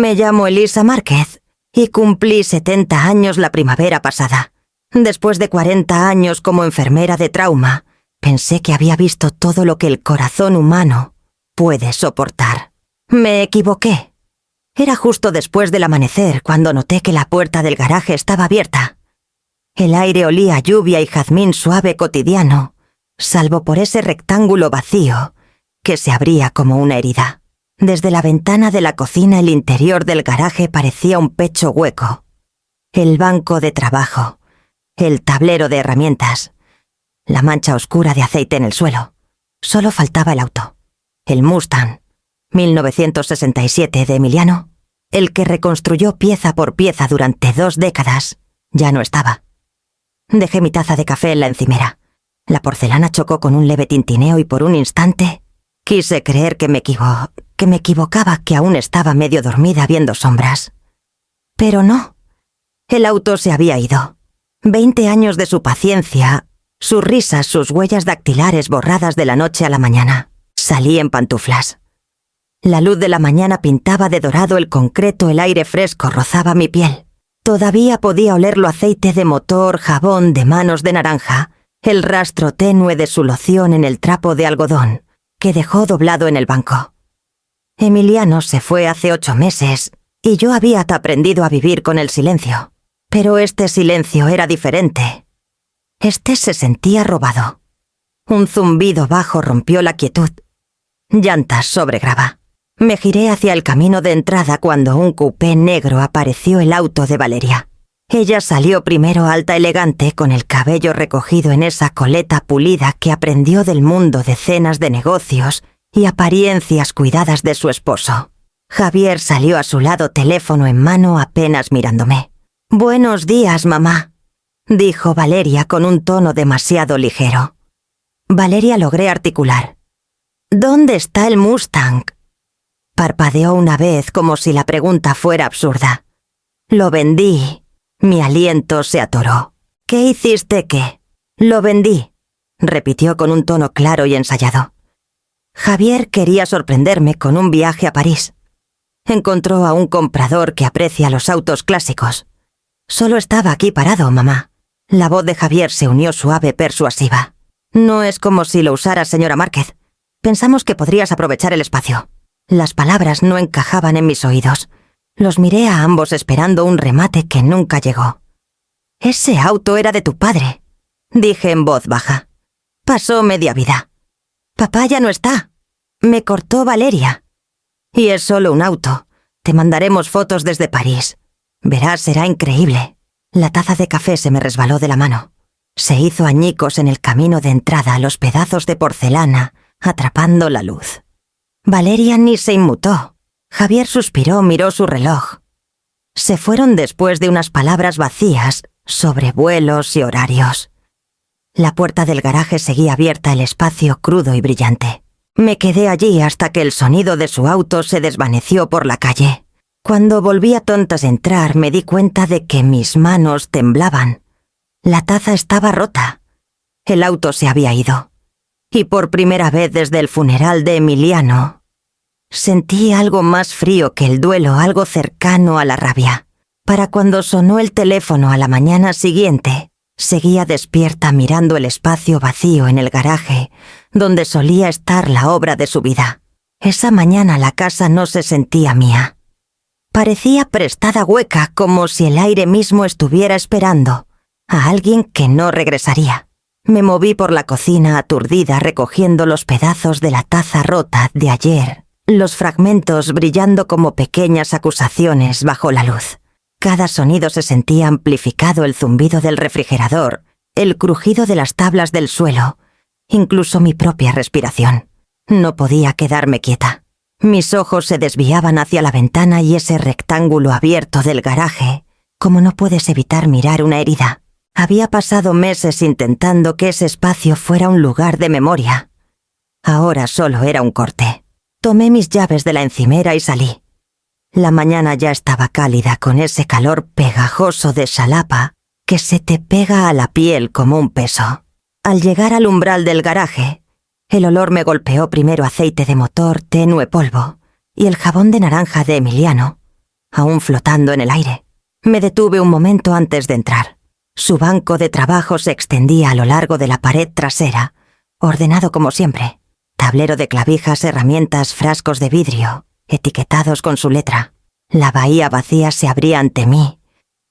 Me llamo Elisa Márquez y cumplí 70 años la primavera pasada. Después de 40 años como enfermera de trauma, pensé que había visto todo lo que el corazón humano puede soportar. Me equivoqué. Era justo después del amanecer cuando noté que la puerta del garaje estaba abierta. El aire olía a lluvia y jazmín suave cotidiano, salvo por ese rectángulo vacío que se abría como una herida. Desde la ventana de la cocina el interior del garaje parecía un pecho hueco. El banco de trabajo, el tablero de herramientas, la mancha oscura de aceite en el suelo. Solo faltaba el auto. El Mustang 1967 de Emiliano, el que reconstruyó pieza por pieza durante 2 décadas, ya no estaba. Dejé mi taza de café en la encimera. La porcelana chocó con un leve tintineo y por un instante quise creer que me equivocaba, que aún estaba medio dormida viendo sombras. Pero no. El auto se había ido. 20 años de su paciencia, sus risas, sus huellas dactilares borradas de la noche a la mañana. Salí en pantuflas. La luz de la mañana pintaba de dorado el concreto, el aire fresco rozaba mi piel. Todavía podía olerlo: aceite de motor, jabón de manos de naranja, el rastro tenue de su loción en el trapo de algodón que dejó doblado en el banco. Emiliano se fue hace 8 meses y yo había aprendido a vivir con el silencio. Pero este silencio era diferente. Este se sentía robado. Un zumbido bajo rompió la quietud. Llantas sobre grava. Me giré hacia el camino de entrada cuando un coupé negro apareció el auto de Valeria. Ella salió primero, alta, elegante, con el cabello recogido en esa coleta pulida que aprendió del mundo de cenas de negocios y apariencias cuidadas de su esposo. Javier salió a su lado, teléfono en mano, apenas mirándome. «Buenos días, mamá», dijo Valeria con un tono demasiado ligero. Valeria logré articular. «¿Dónde está el Mustang?». Parpadeó una vez como si la pregunta fuera absurda. «Lo vendí». Mi aliento se atoró. «¿Qué hiciste qué?». «Lo vendí», repitió con un tono claro y ensayado. Javier quería sorprenderme con un viaje a París. Encontró a un comprador que aprecia los autos clásicos. «Solo estaba aquí parado, mamá». La voz de Javier se unió suave, persuasiva. «No es como si lo usara, señora Márquez. Pensamos que podrías aprovechar el espacio». Las palabras no encajaban en mis oídos. Los miré a ambos esperando un remate que nunca llegó. «Ese auto era de tu padre», dije en voz baja. «Pasó media vida». «Papá ya no está», me cortó Valeria. «Y es solo un auto. Te mandaremos fotos desde París. Verás, será increíble». La taza de café se me resbaló de la mano. Se hizo añicos en el camino de entrada a los pedazos de porcelana, atrapando la luz. Valeria ni se inmutó. Javier suspiró, miró su reloj. Se fueron después de unas palabras vacías sobre vuelos y horarios. La puerta del garaje seguía abierta, el espacio crudo y brillante. Me quedé allí hasta que el sonido de su auto se desvaneció por la calle. Cuando volví a tontas a entrar, me di cuenta de que mis manos temblaban. La taza estaba rota. El auto se había ido. Y por primera vez desde el funeral de Emiliano, sentí algo más frío que el duelo, algo cercano a la rabia. Para cuando sonó el teléfono a la mañana siguiente, seguía despierta mirando el espacio vacío en el garaje, donde solía estar la obra de su vida. Esa mañana la casa no se sentía mía. Parecía prestada, hueca, como si el aire mismo estuviera esperando a alguien que no regresaría. Me moví por la cocina aturdida, recogiendo los pedazos de la taza rota de ayer, los fragmentos brillando como pequeñas acusaciones bajo la luz. Cada sonido se sentía amplificado: el zumbido del refrigerador, el crujido de las tablas del suelo, incluso mi propia respiración. No podía quedarme quieta. Mis ojos se desviaban hacia la ventana y ese rectángulo abierto del garaje, como no puedes evitar mirar una herida. Había pasado meses intentando que ese espacio fuera un lugar de memoria. Ahora solo era un corte. Tomé mis llaves de la encimera y salí. La mañana ya estaba cálida, con ese calor pegajoso de Xalapa que se te pega a la piel como un peso. Al llegar al umbral del garaje, el olor me golpeó: primero aceite de motor, tenue polvo, y el jabón de naranja de Emiliano. aún flotando en el aire. Me detuve un momento antes de entrar. Su banco de trabajo se extendía a lo largo de la pared trasera, ordenado como siempre. Tablero de clavijas, herramientas, frascos de vidrio, etiquetados con su letra. La bahía vacía se abría ante mí,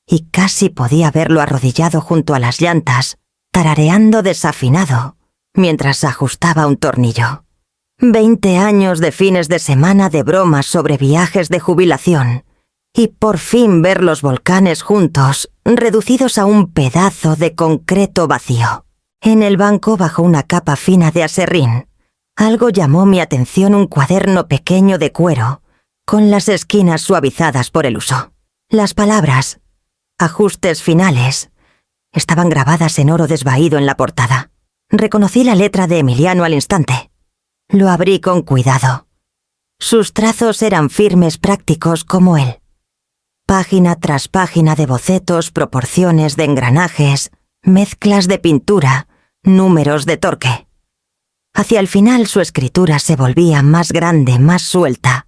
y casi podía verlo arrodillado junto a las llantas, tarareando desafinado, mientras ajustaba un tornillo. 20 años de fines de semana de bromas sobre viajes de jubilación, y por fin ver los volcanes juntos, reducidos a un pedazo de concreto vacío. En el banco, bajo una capa fina de aserrín, algo llamó mi atención: un cuaderno pequeño de cuero, con las esquinas suavizadas por el uso. Las palabras «ajustes finales» estaban grabadas en oro desvaído en la portada. Reconocí la letra de Emiliano al instante. Lo abrí con cuidado. Sus trazos eran firmes, prácticos como él. Página tras página de bocetos, proporciones de engranajes, mezclas de pintura, números de torque. Hacia el final su escritura se volvía más grande, más suelta.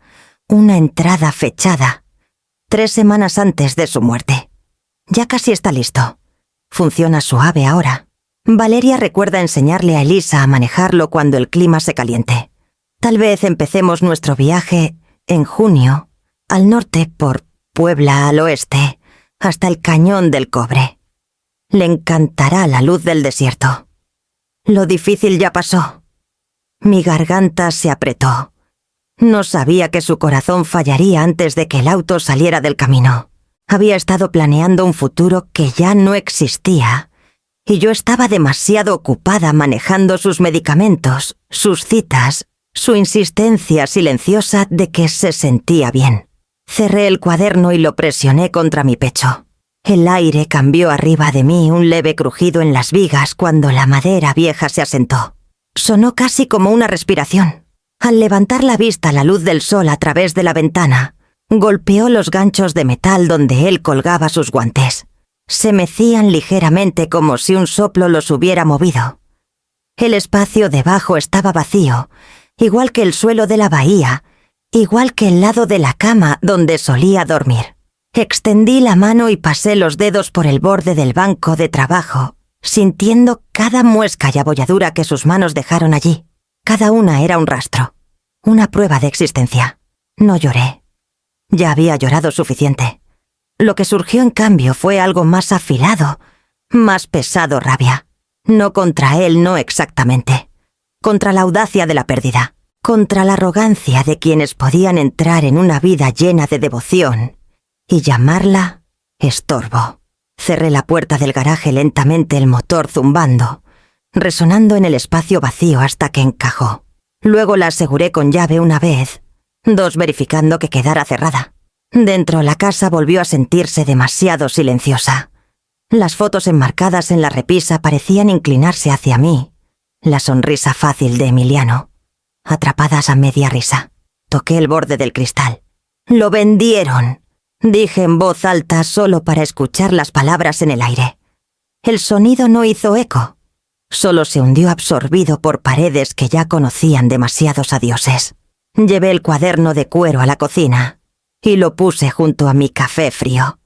Una entrada fechada. 3 semanas antes de su muerte. Ya casi está listo. Funciona suave ahora. Valeria recuerda enseñarle a Elisa a manejarlo cuando el clima se caliente. Tal vez empecemos nuestro viaje en junio, al norte por Puebla, al oeste, hasta el Cañón del Cobre. Le encantará la luz del desierto. Lo difícil ya pasó. Mi garganta se apretó. No sabía que su corazón fallaría antes de que el auto saliera del camino. Había estado planeando un futuro que ya no existía, y yo estaba demasiado ocupada manejando sus medicamentos, sus citas, su insistencia silenciosa de que se sentía bien. Cerré el cuaderno y lo presioné contra mi pecho. El aire cambió arriba de mí, un leve crujido en las vigas cuando la madera vieja se asentó. Sonó casi como una respiración. Al levantar la vista, la luz del sol a través de la ventana golpeó los ganchos de metal donde él colgaba sus guantes. Se mecían ligeramente como si un soplo los hubiera movido. El espacio debajo estaba vacío, igual que el suelo de la bahía, igual que el lado de la cama donde solía dormir. Extendí la mano y pasé los dedos por el borde del banco de trabajo, sintiendo cada muesca y abolladura que sus manos dejaron allí. Cada una era un rastro, una prueba de existencia. No lloré. Ya había llorado suficiente. Lo que surgió en cambio fue algo más afilado, más pesado: rabia. No contra él, no exactamente. Contra la audacia de la pérdida. Contra la arrogancia de quienes podían entrar en una vida llena de devoción y llamarla estorbo. Cerré la puerta del garaje lentamente, el motor zumbando, resonando en el espacio vacío hasta que encajó. Luego la aseguré con llave una vez, 2 verificando que quedara cerrada. Dentro, la casa volvió a sentirse demasiado silenciosa. Las fotos enmarcadas en la repisa parecían inclinarse hacia mí. La sonrisa fácil de Emiliano. Atrapadas a media risa. Toqué el borde del cristal. «Lo vendieron», dije en voz alta solo para escuchar las palabras en el aire. El sonido no hizo eco. Solo se hundió absorbido por paredes que ya conocían demasiados adioses. Llevé el cuaderno de cuero a la cocina y lo puse junto a mi café frío.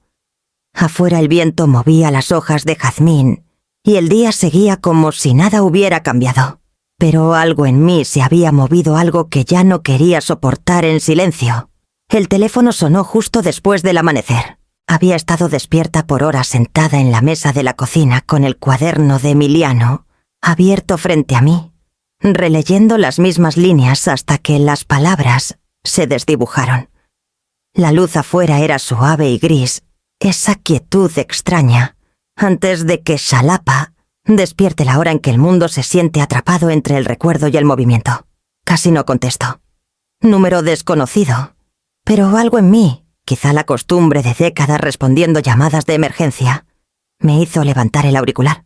Afuera el viento movía las hojas de jazmín y el día seguía como si nada hubiera cambiado. Pero algo en mí se había movido, algo que ya no quería soportar en silencio. El teléfono sonó justo después del amanecer. Había estado despierta por horas sentada en la mesa de la cocina con el cuaderno de Emiliano abierto frente a mí, releyendo las mismas líneas hasta que las palabras se desdibujaron. La luz afuera era suave y gris, esa quietud extraña, antes de que Xalapa despierte la hora en que el mundo se siente atrapado entre el recuerdo y el movimiento. Casi no contesto. Número desconocido. Pero algo en mí, quizá la costumbre de décadas respondiendo llamadas de emergencia, me hizo levantar el auricular.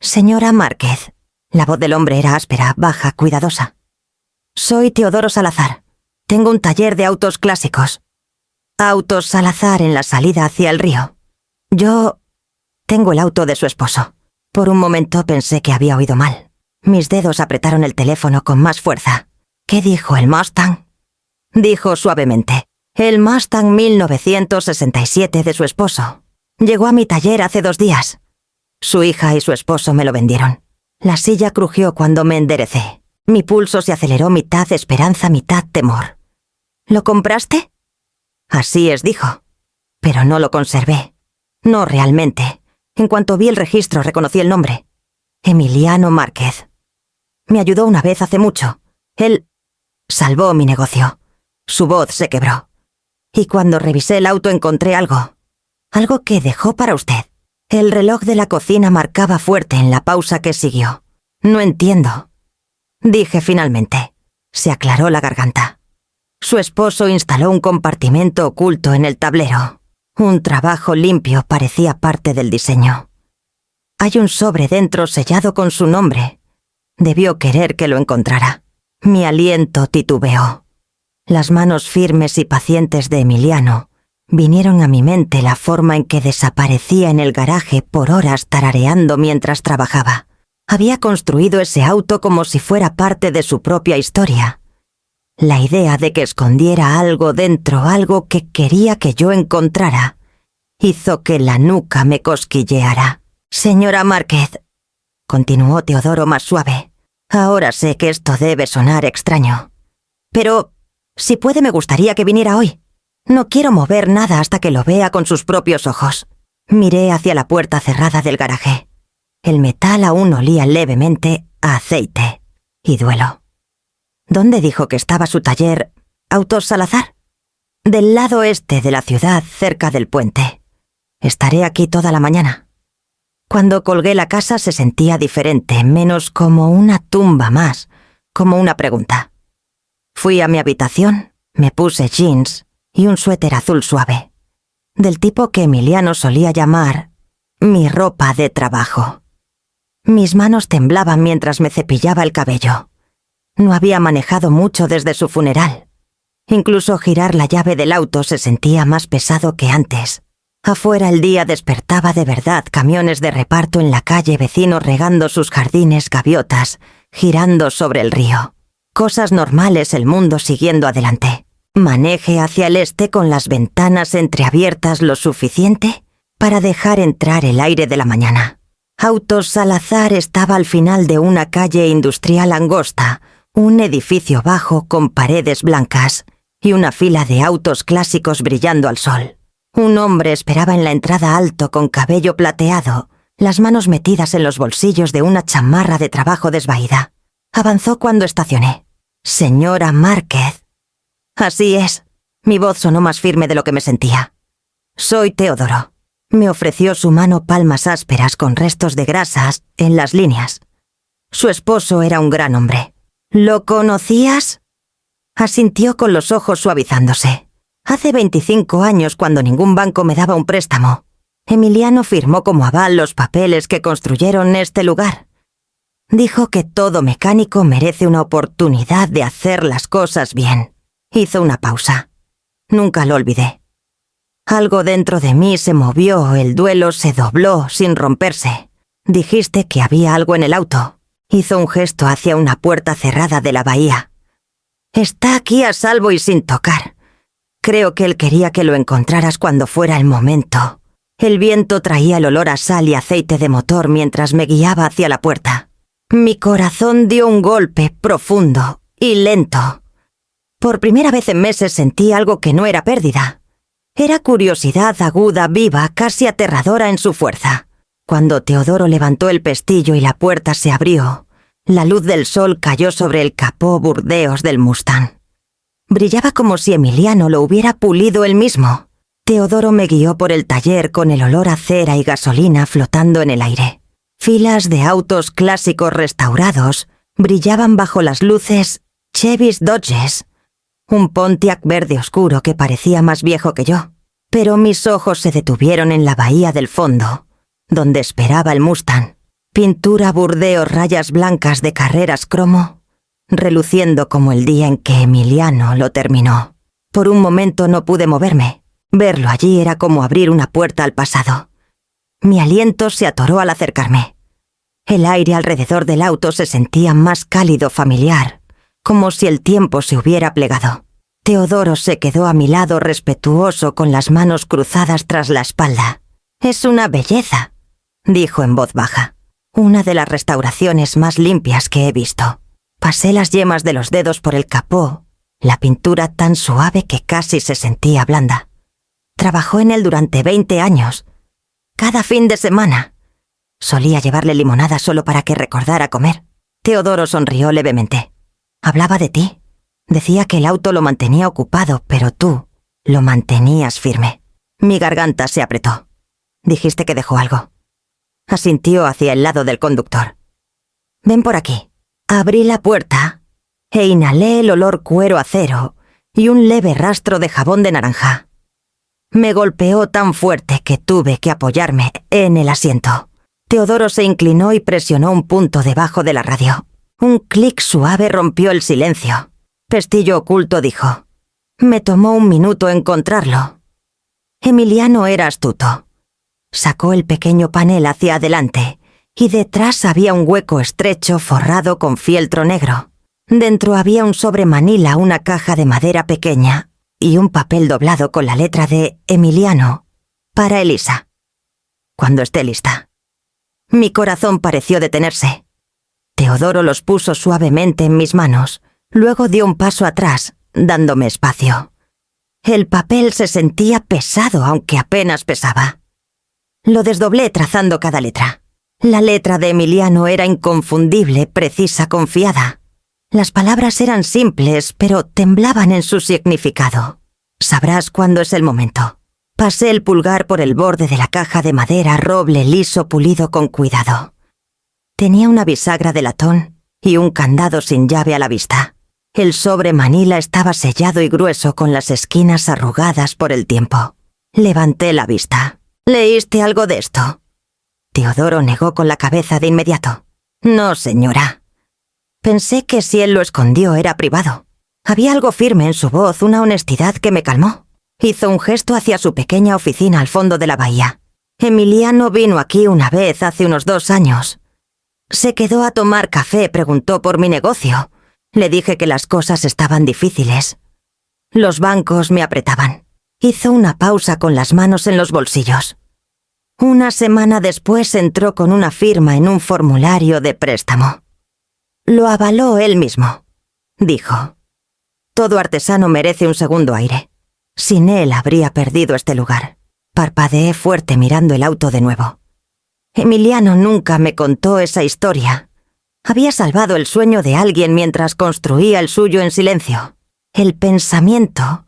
«Señora Márquez». La voz del hombre era áspera, baja, cuidadosa. «Soy Teodoro Salazar. Tengo un taller de autos clásicos. Autos Salazar en la salida hacia el río. Yo tengo el auto de su esposo». Por un momento pensé que había oído mal. Mis dedos apretaron el teléfono con más fuerza. «¿Qué dijo el Mustang?», dijo suavemente. El Mustang 1967 de su esposo. Llegó a mi taller hace 2 días. Su hija y su esposo me lo vendieron. La silla crujió cuando me enderecé. Mi pulso se aceleró, mitad esperanza, mitad temor. ¿Lo compraste? Así es, dijo. Pero no lo conservé. No realmente. En cuanto vi el registro, reconocí el nombre. Emiliano Márquez. Me ayudó una vez hace mucho. Él salvó mi negocio. Su voz se quebró. Y cuando revisé el auto encontré algo. Algo que dejó para usted. El reloj de la cocina marcaba fuerte en la pausa que siguió. No entiendo. Dije finalmente. Se aclaró la garganta. Su esposo instaló un compartimento oculto en el tablero. Un trabajo limpio parecía parte del diseño. Hay un sobre dentro sellado con su nombre. Debió querer que lo encontrara. Mi aliento titubeó. Las manos firmes y pacientes de Emiliano vinieron a mi mente la forma en que desaparecía en el garaje por horas tarareando mientras trabajaba. Había construido ese auto como si fuera parte de su propia historia. La idea de que escondiera algo dentro, algo que quería que yo encontrara, hizo que la nuca me cosquilleara. Señora Márquez, continuó Teodoro más suave, ahora sé que esto debe sonar extraño. Pero, si puede, me gustaría que viniera hoy. No quiero mover nada hasta que lo vea con sus propios ojos. Miré hacia la puerta cerrada del garaje. El metal aún olía levemente a aceite y duelo. ¿Dónde dijo que estaba su taller, Autos Salazar? Del lado este de la ciudad, cerca del puente. Estaré aquí toda la mañana. Cuando colgué la casa se sentía diferente, menos como una tumba más, como una pregunta. Fui a mi habitación, me puse jeans y un suéter azul suave, del tipo que Emiliano solía llamar mi ropa de trabajo. Mis manos temblaban mientras me cepillaba el cabello. No había manejado mucho desde su funeral. Incluso girar la llave del auto se sentía más pesado que antes. Afuera el día despertaba de verdad, camiones de reparto en la calle, vecinos regando sus jardines, gaviotas, girando sobre el río. Cosas normales, el mundo siguiendo adelante. Manejé hacia el este con las ventanas entreabiertas lo suficiente para dejar entrar el aire de la mañana. Autos Salazar estaba al final de una calle industrial angosta, un edificio bajo con paredes blancas y una fila de autos clásicos brillando al sol. Un hombre esperaba en la entrada alto con cabello plateado, las manos metidas en los bolsillos de una chamarra de trabajo desvaída. Avanzó cuando estacioné. Señora Márquez. Así es. Mi voz sonó más firme de lo que me sentía. Soy Teodoro. Me ofreció su mano, palmas ásperas con restos de grasas en las líneas. Su esposo era un gran hombre. ¿Lo conocías? Asintió con los ojos suavizándose. Hace 25 años, cuando ningún banco me daba un préstamo, Emiliano firmó como aval los papeles que construyeron este lugar. Dijo que todo mecánico merece una oportunidad de hacer las cosas bien. Hizo una pausa. Nunca lo olvidé. Algo dentro de mí se movió, el duelo se dobló sin romperse. Dijiste que había algo en el auto. Hizo un gesto hacia una puerta cerrada de la bahía. Está aquí a salvo y sin tocar. Creo que él quería que lo encontraras cuando fuera el momento. El viento traía el olor a sal y aceite de motor mientras me guiaba hacia la puerta. Mi corazón dio un golpe profundo y lento. Por primera vez en meses sentí algo que no era pérdida. Era curiosidad aguda, viva, casi aterradora en su fuerza. Cuando Teodoro levantó el pestillo y la puerta se abrió, la luz del sol cayó sobre el capó burdeos del Mustang. Brillaba como si Emiliano lo hubiera pulido él mismo. Teodoro me guió por el taller con el olor a cera y gasolina flotando en el aire. Filas de autos clásicos restaurados brillaban bajo las luces Chevys Dodges. Un Pontiac verde oscuro que parecía más viejo que yo. Pero mis ojos se detuvieron en la bahía del fondo, donde esperaba el Mustang. Pintura burdeos, rayas blancas de carreras cromo, reluciendo como el día en que Emiliano lo terminó. Por un momento no pude moverme. Verlo allí era como abrir una puerta al pasado. Mi aliento se atoró al acercarme. El aire alrededor del auto se sentía más cálido, familiar, como si el tiempo se hubiera plegado. Teodoro se quedó a mi lado respetuoso con las manos cruzadas tras la espalda. «Es una belleza», dijo en voz baja. «Una de las restauraciones más limpias que he visto». Pasé las yemas de los dedos por el capó, la pintura tan suave que casi se sentía blanda. Trabajó en él durante 20 años. Cada fin de semana. Solía llevarle limonada solo para que recordara comer. Teodoro sonrió levemente. «Hablaba de ti. Decía que el auto lo mantenía ocupado, pero tú lo mantenías firme». Mi garganta se apretó. «Dijiste que dejó algo». Asintió hacia el lado del conductor. «Ven por aquí». Abrí la puerta e inhalé el olor cuero acero y un leve rastro de jabón de naranja. Me golpeó tan fuerte que tuve que apoyarme en el asiento. Teodoro se inclinó y presionó un punto debajo de la radio. Un clic suave rompió el silencio. Pestillo oculto dijo: «Me tomó un minuto encontrarlo». Emiliano era astuto. Sacó el pequeño panel hacia adelante y detrás había un hueco estrecho forrado con fieltro negro. Dentro había un sobre manila, una caja de madera pequeña y un papel doblado con la letra de Emiliano para Elisa. «Cuando esté lista». Mi corazón pareció detenerse. Teodoro los puso suavemente en mis manos, luego dio un paso atrás, dándome espacio. El papel se sentía pesado, aunque apenas pesaba. Lo desdoblé trazando cada letra. La letra de Emiliano era inconfundible, precisa, confiada. Las palabras eran simples, pero temblaban en su significado. Sabrás cuándo es el momento. Pasé el pulgar por el borde de la caja de madera, roble liso pulido con cuidado. Tenía una bisagra de latón y un candado sin llave a la vista. El sobre manila estaba sellado y grueso con las esquinas arrugadas por el tiempo. Levanté la vista. «¿Leíste algo de esto?» Teodoro negó con la cabeza de inmediato. «No, señora». Pensé que si él lo escondió era privado. Había algo firme en su voz, una honestidad que me calmó. Hizo un gesto hacia su pequeña oficina al fondo de la bahía. «Emiliano vino aquí una vez hace unos 2 años. Se quedó a tomar café, preguntó por mi negocio. Le dije que las cosas estaban difíciles. Los bancos me apretaban». Hizo una pausa con las manos en los bolsillos. «Una semana después entró con una firma en un formulario de préstamo. Lo avaló él mismo», dijo. «Todo artesano merece un segundo aire. Sin él habría perdido este lugar». Parpadeé fuerte mirando el auto de nuevo. Emiliano nunca me contó esa historia. Había salvado el sueño de alguien mientras construía el suyo en silencio. El pensamiento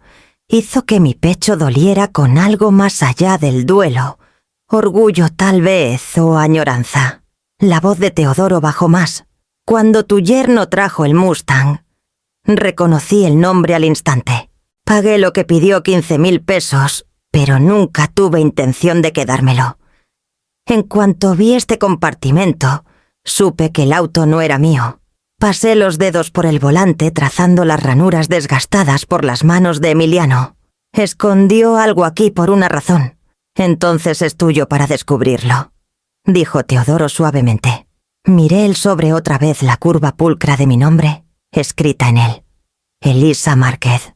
hizo que mi pecho doliera con algo más allá del duelo, orgullo tal vez o añoranza. La voz de Teodoro bajó más. «Cuando tu yerno trajo el Mustang, reconocí el nombre al instante. Pagué lo que pidió 15.000 pesos, pero nunca tuve intención de quedármelo. En cuanto vi este compartimento, supe que el auto no era mío. Pasé los dedos por el volante trazando las ranuras desgastadas por las manos de Emiliano. Escondió algo aquí por una razón. Entonces es tuyo para descubrirlo», dijo Teodoro suavemente. Miré el sobre otra vez, la curva pulcra de mi nombre, escrita en él. Elisa Márquez.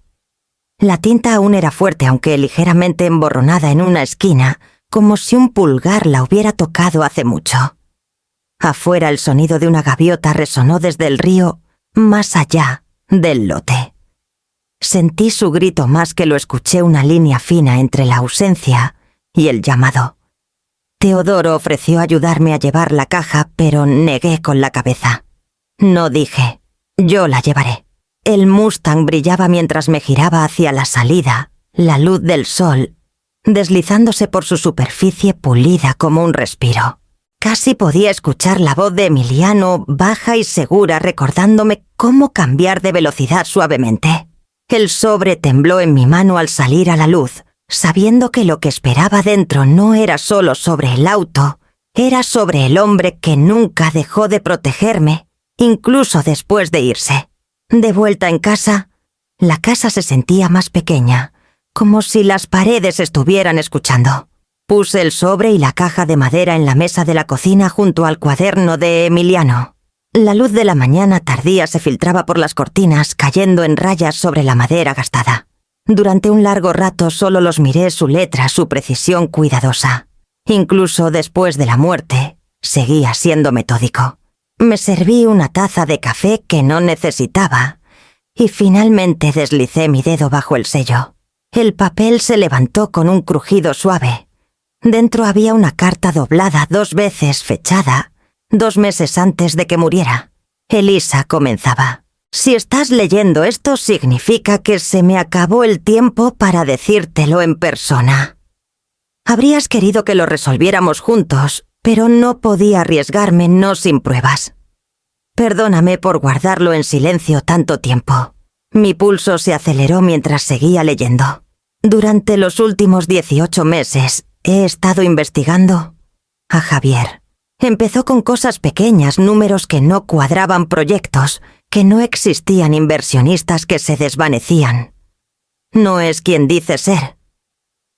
La tinta aún era fuerte, aunque ligeramente emborronada en una esquina, como si un pulgar la hubiera tocado hace mucho. Afuera el sonido de una gaviota resonó desde el río, más allá del lote. Sentí su grito más que lo escuché, una línea fina entre la ausencia y el llamado. Teodoro ofreció ayudarme a llevar la caja, pero negué con la cabeza. No dije, «Yo la llevaré». El Mustang brillaba mientras me giraba hacia la salida, la luz del sol, deslizándose por su superficie pulida como un respiro. Casi podía escuchar la voz de Emiliano, baja y segura, recordándome cómo cambiar de velocidad suavemente. El sobre tembló en mi mano al salir a la luz, sabiendo que lo que esperaba dentro no era solo sobre el auto, era sobre el hombre que nunca dejó de protegerme, incluso después de irse. De vuelta en casa, la casa se sentía más pequeña, como si las paredes estuvieran escuchando. Puse el sobre y la caja de madera en la mesa de la cocina junto al cuaderno de Emiliano. La luz de la mañana tardía se filtraba por las cortinas, cayendo en rayas sobre la madera gastada. Durante un largo rato solo los miré su letra, su precisión cuidadosa. Incluso después de la muerte, seguía siendo metódico. Me serví una taza de café que no necesitaba y finalmente deslicé mi dedo bajo el sello. El papel se levantó con un crujido suave. Dentro había una carta doblada 2 veces, fechada 2 meses antes de que muriera. Elisa comenzaba: si estás leyendo esto, significa que se me acabó el tiempo para decírtelo en persona. Habrías querido que lo resolviéramos juntos, pero no podía arriesgarme no sin pruebas. Perdóname por guardarlo en silencio tanto tiempo. Mi pulso se aceleró mientras seguía leyendo. Durante los últimos 18 meses he estado investigando a Javier. Empezó con cosas pequeñas, números que no cuadraban, proyectos, que no existían, inversionistas que se desvanecían. No es quien dice ser.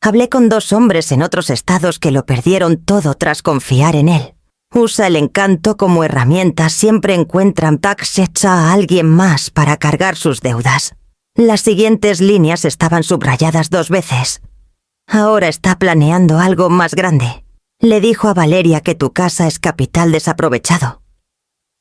Hablé con 2 hombres en otros estados que lo perdieron todo tras confiar en él. Usa el encanto como herramienta, siempre encuentran a alguien más para cargar sus deudas. Las siguientes líneas estaban subrayadas 2 veces. Ahora está planeando algo más grande. Le dijo a Valeria que tu casa es capital desaprovechado.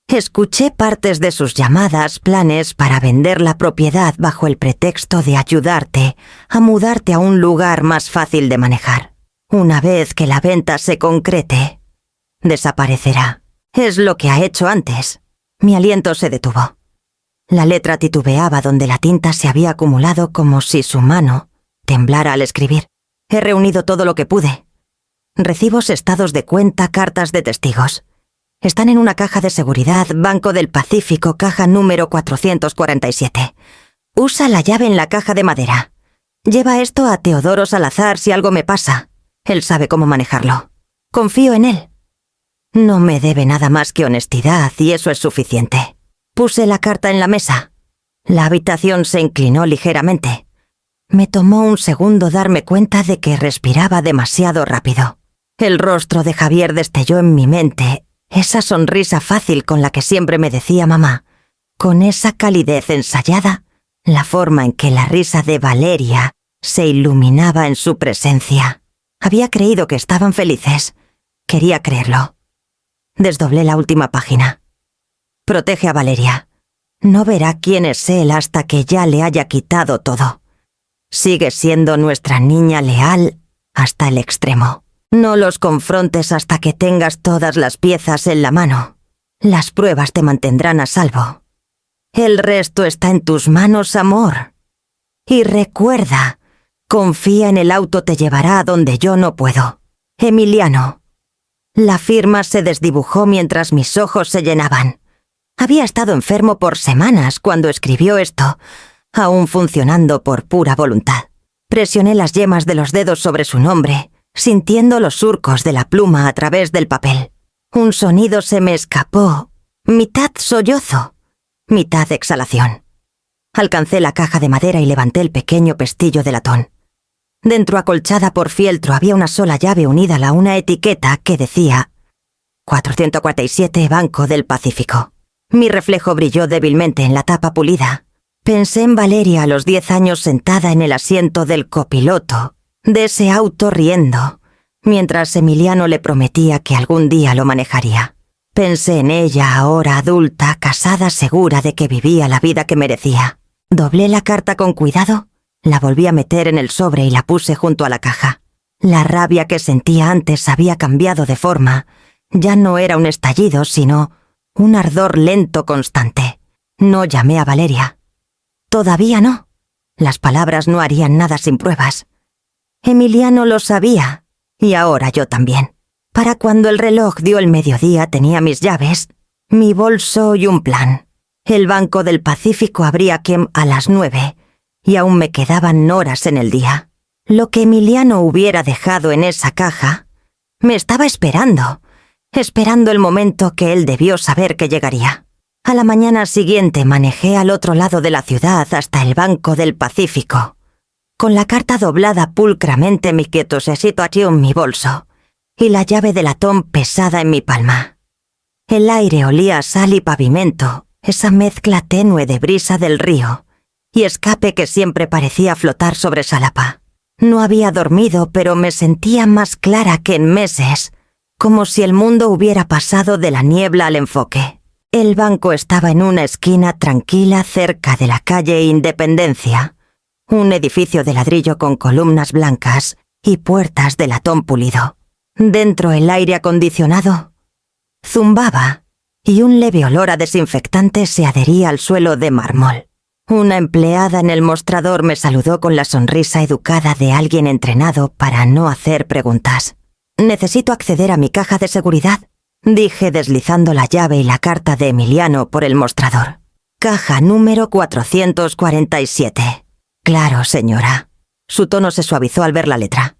Escuché partes de sus llamadas, planes para vender la propiedad bajo el pretexto de ayudarte a mudarte a un lugar más fácil de manejar. Una vez que la venta se concrete, desaparecerá. Es lo que ha hecho antes. Mi aliento se detuvo. La letra titubeaba donde la tinta se había acumulado, como si su mano temblara al escribir. He reunido todo lo que pude. Recibos, estados de cuenta, cartas de testigos. Están en una caja de seguridad, Banco del Pacífico, caja número 447. Usa la llave en la caja de madera. Lleva esto a Teodoro Salazar si algo me pasa. Él sabe cómo manejarlo. Confío en él. No me debe nada más que honestidad y eso es suficiente. Puse la carta en la mesa. La habitación se inclinó ligeramente. Me tomó un segundo darme cuenta de que respiraba demasiado rápido. El rostro de Javier destelló en mi mente, esa sonrisa fácil con la que siempre me decía mamá, con esa calidez ensayada, la forma en que la risa de Valeria se iluminaba en su presencia. Había creído que estaban felices. Quería creerlo. Desdoblé la última página. Protege a Valeria. No verá quién es él hasta que ya le haya quitado todo. Sigue siendo nuestra niña leal hasta el extremo. No los confrontes hasta que tengas todas las piezas en la mano. Las pruebas te mantendrán a salvo. El resto está en tus manos, amor. Y recuerda, confía en el auto, te llevará a donde yo no puedo. Emiliano. La firma se desdibujó mientras mis ojos se llenaban. Había estado enfermo por semanas cuando escribió esto, aún funcionando por pura voluntad. Presioné las yemas de los dedos sobre su nombre, sintiendo los surcos de la pluma a través del papel. Un sonido se me escapó, mitad sollozo, mitad exhalación. Alcancé la caja de madera y levanté el pequeño pestillo de latón. Dentro, acolchada por fieltro, había una sola llave unida a una etiqueta que decía 447 Banco del Pacífico. Mi reflejo brilló débilmente en la tapa pulida. Pensé en Valeria a los 10 años sentada en el asiento del copiloto de ese auto riendo, mientras Emiliano le prometía que algún día lo manejaría. Pensé en ella ahora adulta, casada, segura de que vivía la vida que merecía. Doblé la carta con cuidado, la volví a meter en el sobre y la puse junto a la caja. La rabia que sentía antes había cambiado de forma. Ya no era un estallido, sino un ardor lento constante. No llamé a Valeria. Todavía no. Las palabras no harían nada sin pruebas. Emiliano lo sabía, y ahora yo también. Para cuando el reloj dio el mediodía tenía mis llaves, mi bolso y un plan. El Banco del Pacífico abría a las 9, y aún me quedaban horas en el día. Lo que Emiliano hubiera dejado en esa caja me estaba esperando el momento que él debió saber que llegaría. A la mañana siguiente manejé al otro lado de la ciudad hasta el Banco del Pacífico, con la carta doblada pulcramente mi situación en mi bolso y la llave de latón pesada en mi palma. El aire olía a sal y pavimento, esa mezcla tenue de brisa del río y escape que siempre parecía flotar sobre Xalapa. No había dormido, pero me sentía más clara que en meses, como si el mundo hubiera pasado de la niebla al enfoque. El banco estaba en una esquina tranquila cerca de la calle Independencia, un edificio de ladrillo con columnas blancas y puertas de latón pulido. Dentro el aire acondicionado zumbaba y un leve olor a desinfectante se adhería al suelo de mármol. Una empleada en el mostrador me saludó con la sonrisa educada de alguien entrenado para no hacer preguntas. «Necesito acceder a mi caja de seguridad», dije deslizando la llave y la carta de Emiliano por el mostrador. «Caja número 447». «Claro, señora». Su tono se suavizó al ver la letra.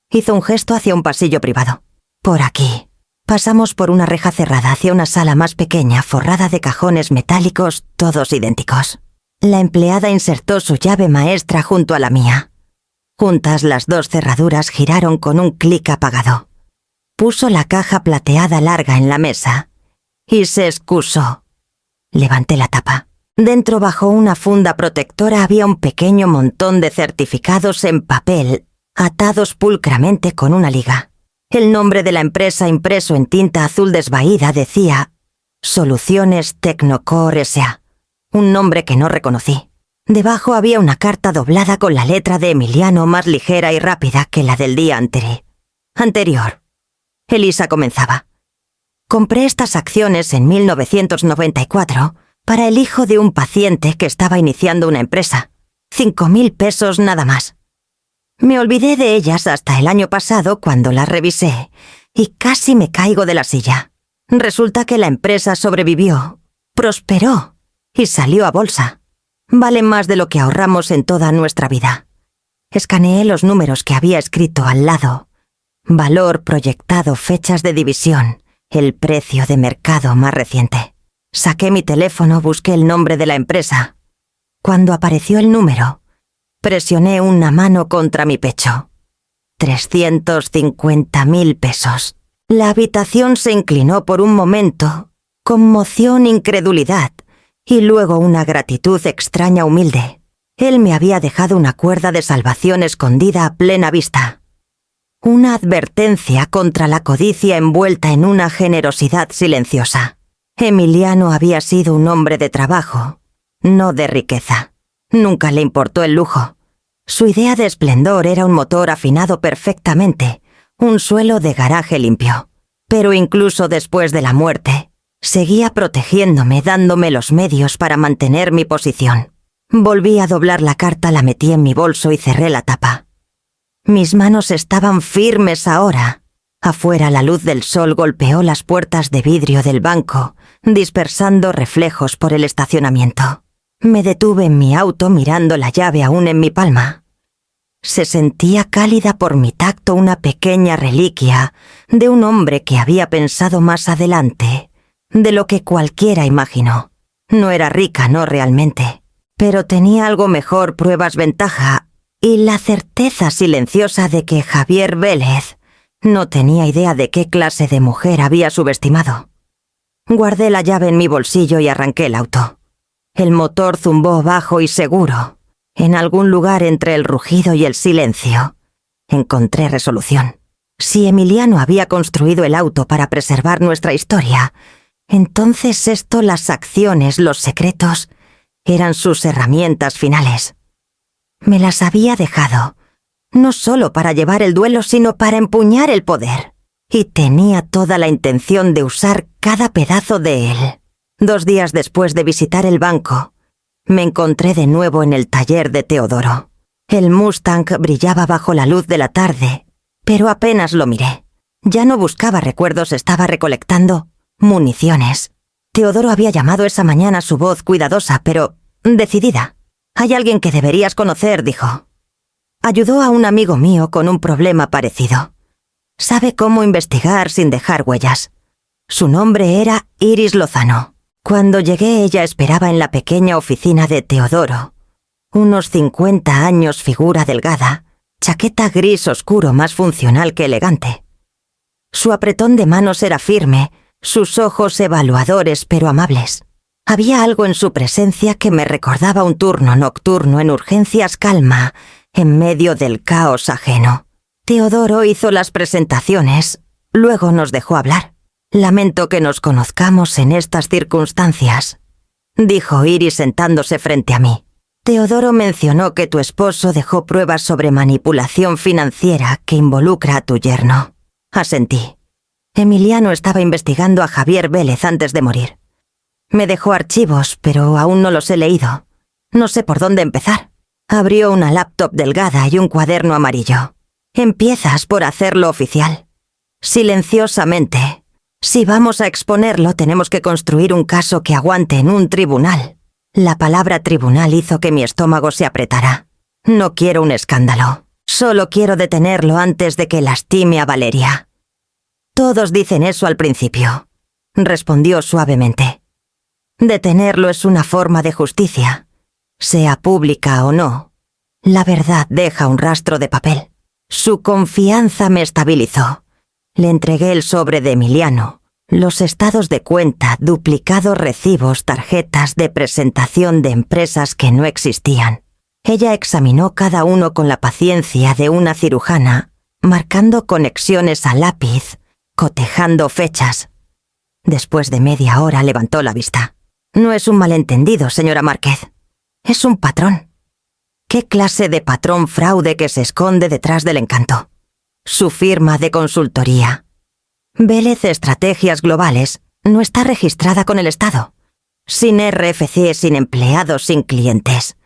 Hizo un gesto hacia un pasillo privado. «Por aquí». Pasamos por una reja cerrada hacia una sala más pequeña forrada de cajones metálicos todos idénticos. La empleada insertó su llave maestra junto a la mía. Juntas las dos cerraduras giraron con un clic apagado. Puso la caja plateada larga en la mesa y se excusó. Levanté la tapa. Dentro, bajo una funda protectora, había un pequeño montón de certificados en papel, atados pulcramente con una liga. El nombre de la empresa impreso en tinta azul desvaída decía Soluciones Tecnocore S.A., un nombre que no reconocí. Debajo había una carta doblada con la letra de Emiliano más ligera y rápida que la del día anterior. Elisa comenzaba. Compré estas acciones en 1994 para el hijo de un paciente que estaba iniciando una empresa. 5.000 pesos nada más. Me olvidé de ellas hasta el año pasado cuando las revisé y casi me caigo de la silla. Resulta que la empresa sobrevivió, prosperó y salió a bolsa. Vale más de lo que ahorramos en toda nuestra vida. Escaneé los números que había escrito al lado. Valor proyectado, fechas de división, el precio de mercado más reciente. Saqué mi teléfono, busqué el nombre de la empresa. Cuando apareció el número, presioné una mano contra mi pecho. 350.000 pesos. La habitación se inclinó por un momento, conmoción, incredulidad, y luego una gratitud extraña humilde. Él me había dejado una cuerda de salvación escondida a plena vista. Una advertencia contra la codicia envuelta en una generosidad silenciosa. Emiliano había sido un hombre de trabajo, no de riqueza. Nunca le importó el lujo. Su idea de esplendor era un motor afinado perfectamente, un suelo de garaje limpio. Pero incluso después de la muerte, seguía protegiéndome, dándome los medios para mantener mi posición. Volví a doblar la carta, la metí en mi bolso y cerré la tapa. Mis manos estaban firmes ahora. Afuera la luz del sol golpeó las puertas de vidrio del banco, dispersando reflejos por el estacionamiento. Me detuve en mi auto mirando la llave aún en mi palma. Se sentía cálida por mi tacto, una pequeña reliquia de un hombre que había pensado más adelante de lo que cualquiera imaginó. No era rica, no realmente, pero tenía algo mejor, pruebas-ventaja, y la certeza silenciosa de que Javier Vélez no tenía idea de qué clase de mujer había subestimado. Guardé la llave en mi bolsillo y arranqué el auto. El motor zumbó bajo y seguro. En algún lugar entre el rugido y el silencio, encontré resolución. Si Emiliano había construido el auto para preservar nuestra historia, entonces las acciones, los secretos, eran sus herramientas finales. Me las había dejado, no solo para llevar el duelo, sino para empuñar el poder. Y tenía toda la intención de usar cada pedazo de él. 2 días después de visitar el banco, me encontré de nuevo en el taller de Teodoro. El Mustang brillaba bajo la luz de la tarde, pero apenas lo miré. Ya no buscaba recuerdos, estaba recolectando municiones. Teodoro había llamado esa mañana, su voz cuidadosa, pero decidida. «Hay alguien que deberías conocer», dijo. Ayudó a un amigo mío con un problema parecido. Sabe cómo investigar sin dejar huellas. Su nombre era Iris Lozano. Cuando llegué, ella esperaba en la pequeña oficina de Teodoro. Unos 50 años, figura delgada, chaqueta gris oscuro más funcional que elegante. Su apretón de manos era firme, sus ojos evaluadores pero amables. Había algo en su presencia que me recordaba un turno nocturno en urgencias calma, en medio del caos ajeno. Teodoro hizo las presentaciones, luego nos dejó hablar. Lamento que nos conozcamos en estas circunstancias, dijo Iris sentándose frente a mí. Teodoro mencionó que tu esposo dejó pruebas sobre manipulación financiera que involucra a tu yerno. Asentí. Emiliano estaba investigando a Javier Vélez antes de morir. Me dejó archivos, pero aún no los he leído. No sé por dónde empezar. Abrió una laptop delgada y un cuaderno amarillo. Empiezas por hacerlo oficial. Silenciosamente. Si vamos a exponerlo, tenemos que construir un caso que aguante en un tribunal. La palabra tribunal hizo que mi estómago se apretara. No quiero un escándalo. Solo quiero detenerlo antes de que lastime a Valeria. Todos dicen eso al principio, respondió suavemente. Detenerlo es una forma de justicia, sea pública o no. La verdad deja un rastro de papel. Su confianza me estabilizó. Le entregué el sobre de Emiliano, los estados de cuenta, duplicados recibos, tarjetas de presentación de empresas que no existían. Ella examinó cada uno con la paciencia de una cirujana, marcando conexiones a lápiz, cotejando fechas. Después de media hora levantó la vista. No es un malentendido, señora Márquez. Es un patrón. ¿Qué clase de patrón fraude que se esconde detrás del encanto? Su firma de consultoría. Vélez Estrategias Globales no está registrada con el Estado. Sin RFC, sin empleados, sin clientes.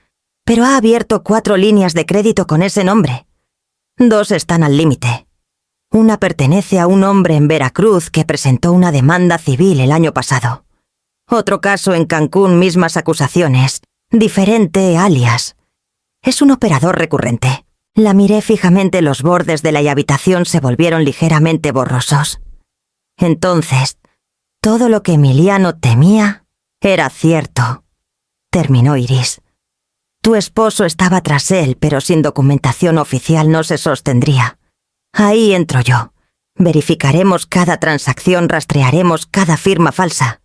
Pero ha abierto 4 líneas de crédito con ese nombre. 2 están al límite. Una pertenece a un hombre en Veracruz que presentó una demanda civil el año pasado. Otro caso en Cancún, mismas acusaciones. Diferente alias. Es un operador recurrente. La miré fijamente, los bordes de la habitación se volvieron ligeramente borrosos. Entonces, todo lo que Emiliano temía era cierto. Terminó Iris. Tu esposo estaba tras él, pero sin documentación oficial no se sostendría. Ahí entro yo. Verificaremos cada transacción, rastrearemos cada firma falsa.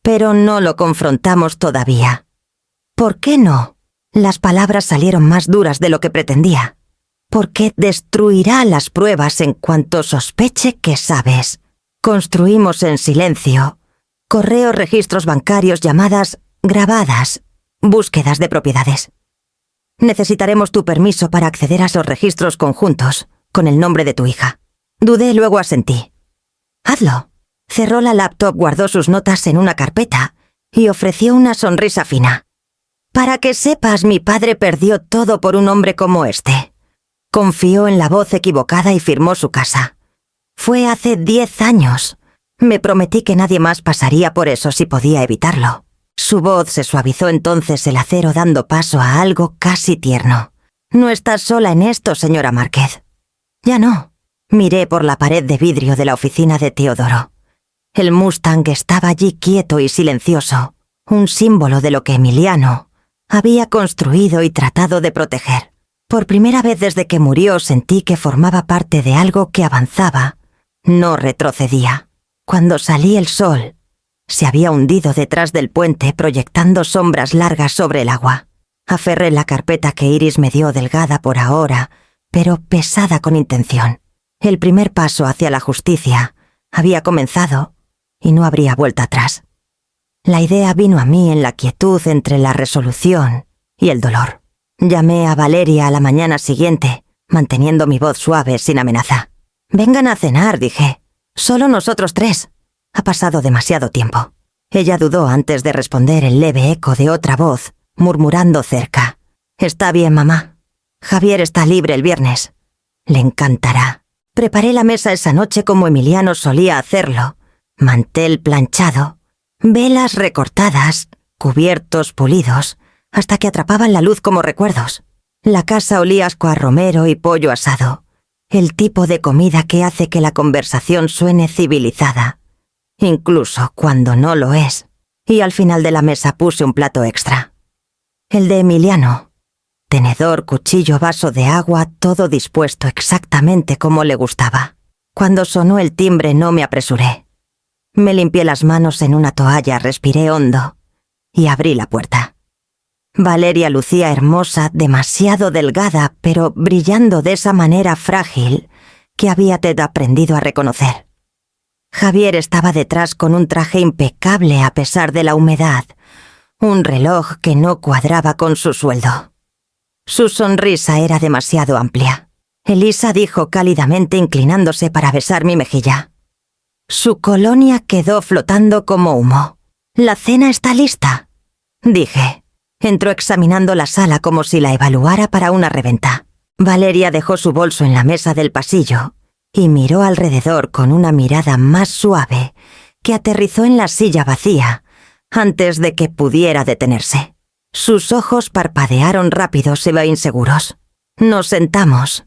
Pero no lo confrontamos todavía. ¿Por qué no? Las palabras salieron más duras de lo que pretendía. Porque destruirá las pruebas en cuanto sospeche que sabes. Construimos en silencio. Correos, registros bancarios, llamadas grabadas, búsquedas de propiedades. Necesitaremos tu permiso para acceder a esos registros conjuntos, con el nombre de tu hija. Dudé, luego asentí. Hazlo. Cerró la laptop, guardó sus notas en una carpeta y ofreció una sonrisa fina. Para que sepas, mi padre perdió todo por un hombre como este. Confió en la voz equivocada y firmó su casa. Fue hace 10 años. Me prometí que nadie más pasaría por eso si podía evitarlo. Su voz se suavizó entonces el acero, dando paso a algo casi tierno. No estás sola en esto, señora Márquez. Ya no. Miré por la pared de vidrio de la oficina de Teodoro. El Mustang estaba allí quieto y silencioso, un símbolo de lo que Emiliano había construido y tratado de proteger. Por primera vez desde que murió sentí que formaba parte de algo que avanzaba, no retrocedía. Cuando salí el sol, se había hundido detrás del puente proyectando sombras largas sobre el agua. Aferré la carpeta que Iris me dio, delgada por ahora, pero pesada con intención. El primer paso hacia la justicia había comenzado y no habría vuelta atrás. La idea vino a mí en la quietud entre la resolución y el dolor. Llamé a Valeria a la mañana siguiente, manteniendo mi voz suave sin amenaza. «Vengan a cenar», dije. «Solo nosotros 3. Ha pasado demasiado tiempo». Ella dudó antes de responder el leve eco de otra voz, murmurando cerca. «Está bien, mamá. Javier está libre el viernes. Le encantará». Preparé la mesa esa noche como Emiliano solía hacerlo. Mantel planchado, velas recortadas, cubiertos pulidos, hasta que atrapaban la luz como recuerdos. La casa olía asco a romero y pollo asado, el tipo de comida que hace que la conversación suene civilizada, incluso cuando no lo es. Y al final de la mesa puse un plato extra. El de Emiliano. Tenedor, cuchillo, vaso de agua, todo dispuesto exactamente como le gustaba. Cuando sonó el timbre no me apresuré. Me limpié las manos en una toalla, respiré hondo y abrí la puerta. Valeria lucía hermosa, demasiado delgada, pero brillando de esa manera frágil que había aprendido a reconocer. Javier estaba detrás con un traje impecable a pesar de la humedad, un reloj que no cuadraba con su sueldo. Su sonrisa era demasiado amplia. Elisa dijo cálidamente inclinándose para besar mi mejilla. Su colonia quedó flotando como humo. «La cena está lista», dije. Entró examinando la sala como si la evaluara para una reventa. Valeria dejó su bolso en la mesa del pasillo y miró alrededor con una mirada más suave que aterrizó en la silla vacía antes de que pudiera detenerse. Sus ojos parpadearon rápidos e inseguros. Nos sentamos.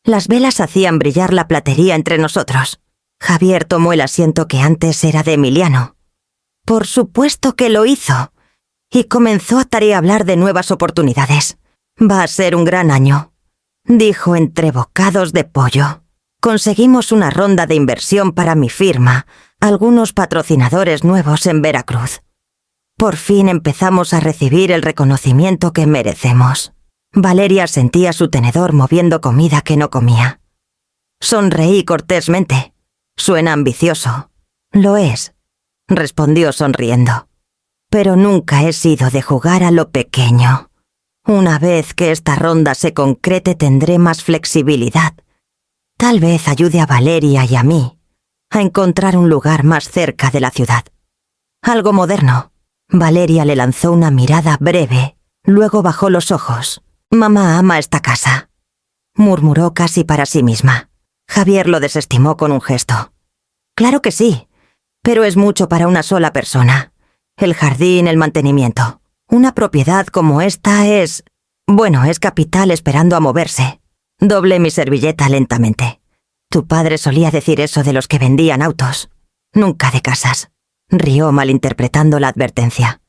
Las velas hacían brillar la platería entre nosotros. Javier tomó el asiento que antes era de Emiliano. Por supuesto que lo hizo. Y comenzó a hablar de nuevas oportunidades. «Va a ser un gran año», dijo entre bocados de pollo. «Conseguimos una ronda de inversión para mi firma, algunos patrocinadores nuevos en Veracruz. Por fin empezamos a recibir el reconocimiento que merecemos». Valeria sentía su tenedor moviendo comida que no comía. Sonreí cortésmente. «Suena ambicioso». «Lo es», respondió sonriendo. «Pero nunca he sido de jugar a lo pequeño. Una vez que esta ronda se concrete tendré más flexibilidad. Tal vez ayude a Valeria y a mí a encontrar un lugar más cerca de la ciudad. Algo moderno». Valeria le lanzó una mirada breve, luego bajó los ojos. «Mamá ama esta casa», murmuró casi para sí misma. Javier lo desestimó con un gesto. «Claro que sí, pero es mucho para una sola persona. El jardín, el mantenimiento. Una propiedad como esta es... bueno, es capital esperando a moverse». Doblé mi servilleta lentamente. «Tu padre solía decir eso de los que vendían autos. Nunca de casas». Rió malinterpretando la advertencia.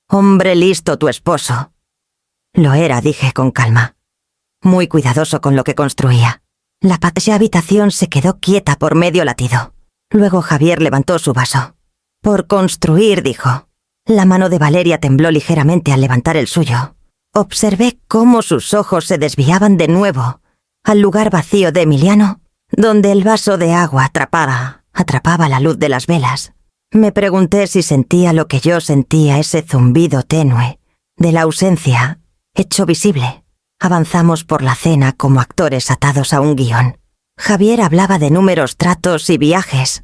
«Hombre listo tu esposo». «Lo era», dije con calma. Muy cuidadoso con lo que construía. La habitación se quedó quieta por medio latido. Luego Javier levantó su vaso. «Por construir», dijo. La mano de Valeria tembló ligeramente al levantar el suyo. Observé cómo sus ojos se desviaban de nuevo al lugar vacío de Emiliano, donde el vaso de agua atrapaba la luz de las velas. Me pregunté si sentía lo que yo sentía, ese zumbido tenue de la ausencia, hecho visible. Avanzamos por la cena como actores atados a un guión. Javier hablaba de números, tratos y viajes.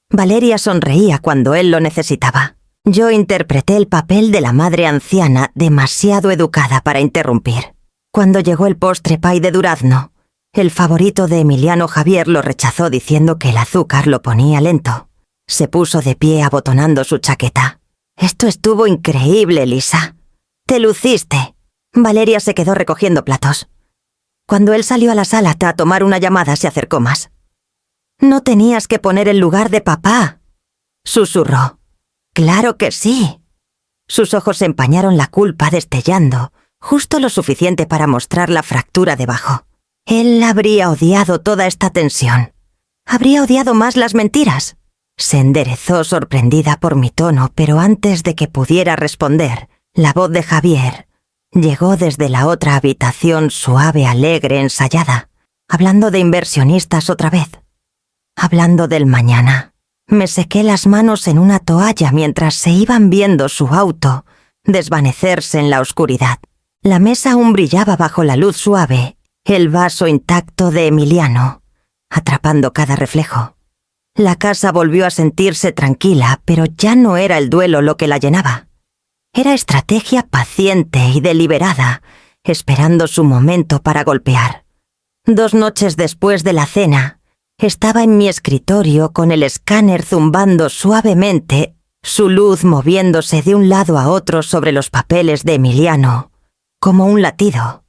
Valeria sonreía cuando él lo necesitaba. Yo interpreté el papel de la madre anciana demasiado educada para interrumpir. Cuando llegó el postre pay de durazno, el favorito de Emiliano, Javier lo rechazó diciendo que el azúcar lo ponía lento. Se puso de pie abotonando su chaqueta. «Esto estuvo increíble, Lisa. Te luciste». Valeria se quedó recogiendo platos. Cuando él salió a la sala a tomar una llamada, se acercó más. «No tenías que poner el lugar de papá», susurró. «Claro que sí». Sus ojos empañaron la culpa destellando, justo lo suficiente para mostrar la fractura debajo. Él habría odiado toda esta tensión. Habría odiado más las mentiras. Se enderezó sorprendida por mi tono, pero antes de que pudiera responder, la voz de Javier llegó desde la otra habitación, suave, alegre, ensayada, hablando de inversionistas otra vez, hablando del mañana. Me sequé las manos en una toalla mientras se iban viendo su auto desvanecerse en la oscuridad. La mesa aún brillaba bajo la luz suave, el vaso intacto de Emiliano, atrapando cada reflejo. La casa volvió a sentirse tranquila, pero ya no era el duelo lo que la llenaba. Era estrategia paciente y deliberada, esperando su momento para golpear. 2 noches después de la cena, estaba en mi escritorio con el escáner zumbando suavemente, su luz moviéndose de un lado a otro sobre los papeles de Emiliano, como un latido.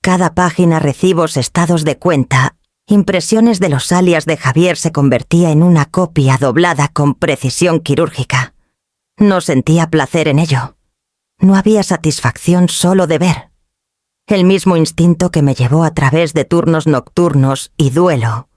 Cada página, recibos, estados de cuenta, impresiones de los alias de Javier se convertía en una copia doblada con precisión quirúrgica. No sentía placer en ello. No había satisfacción solo de ver. El mismo instinto que me llevó a través de turnos nocturnos y duelo,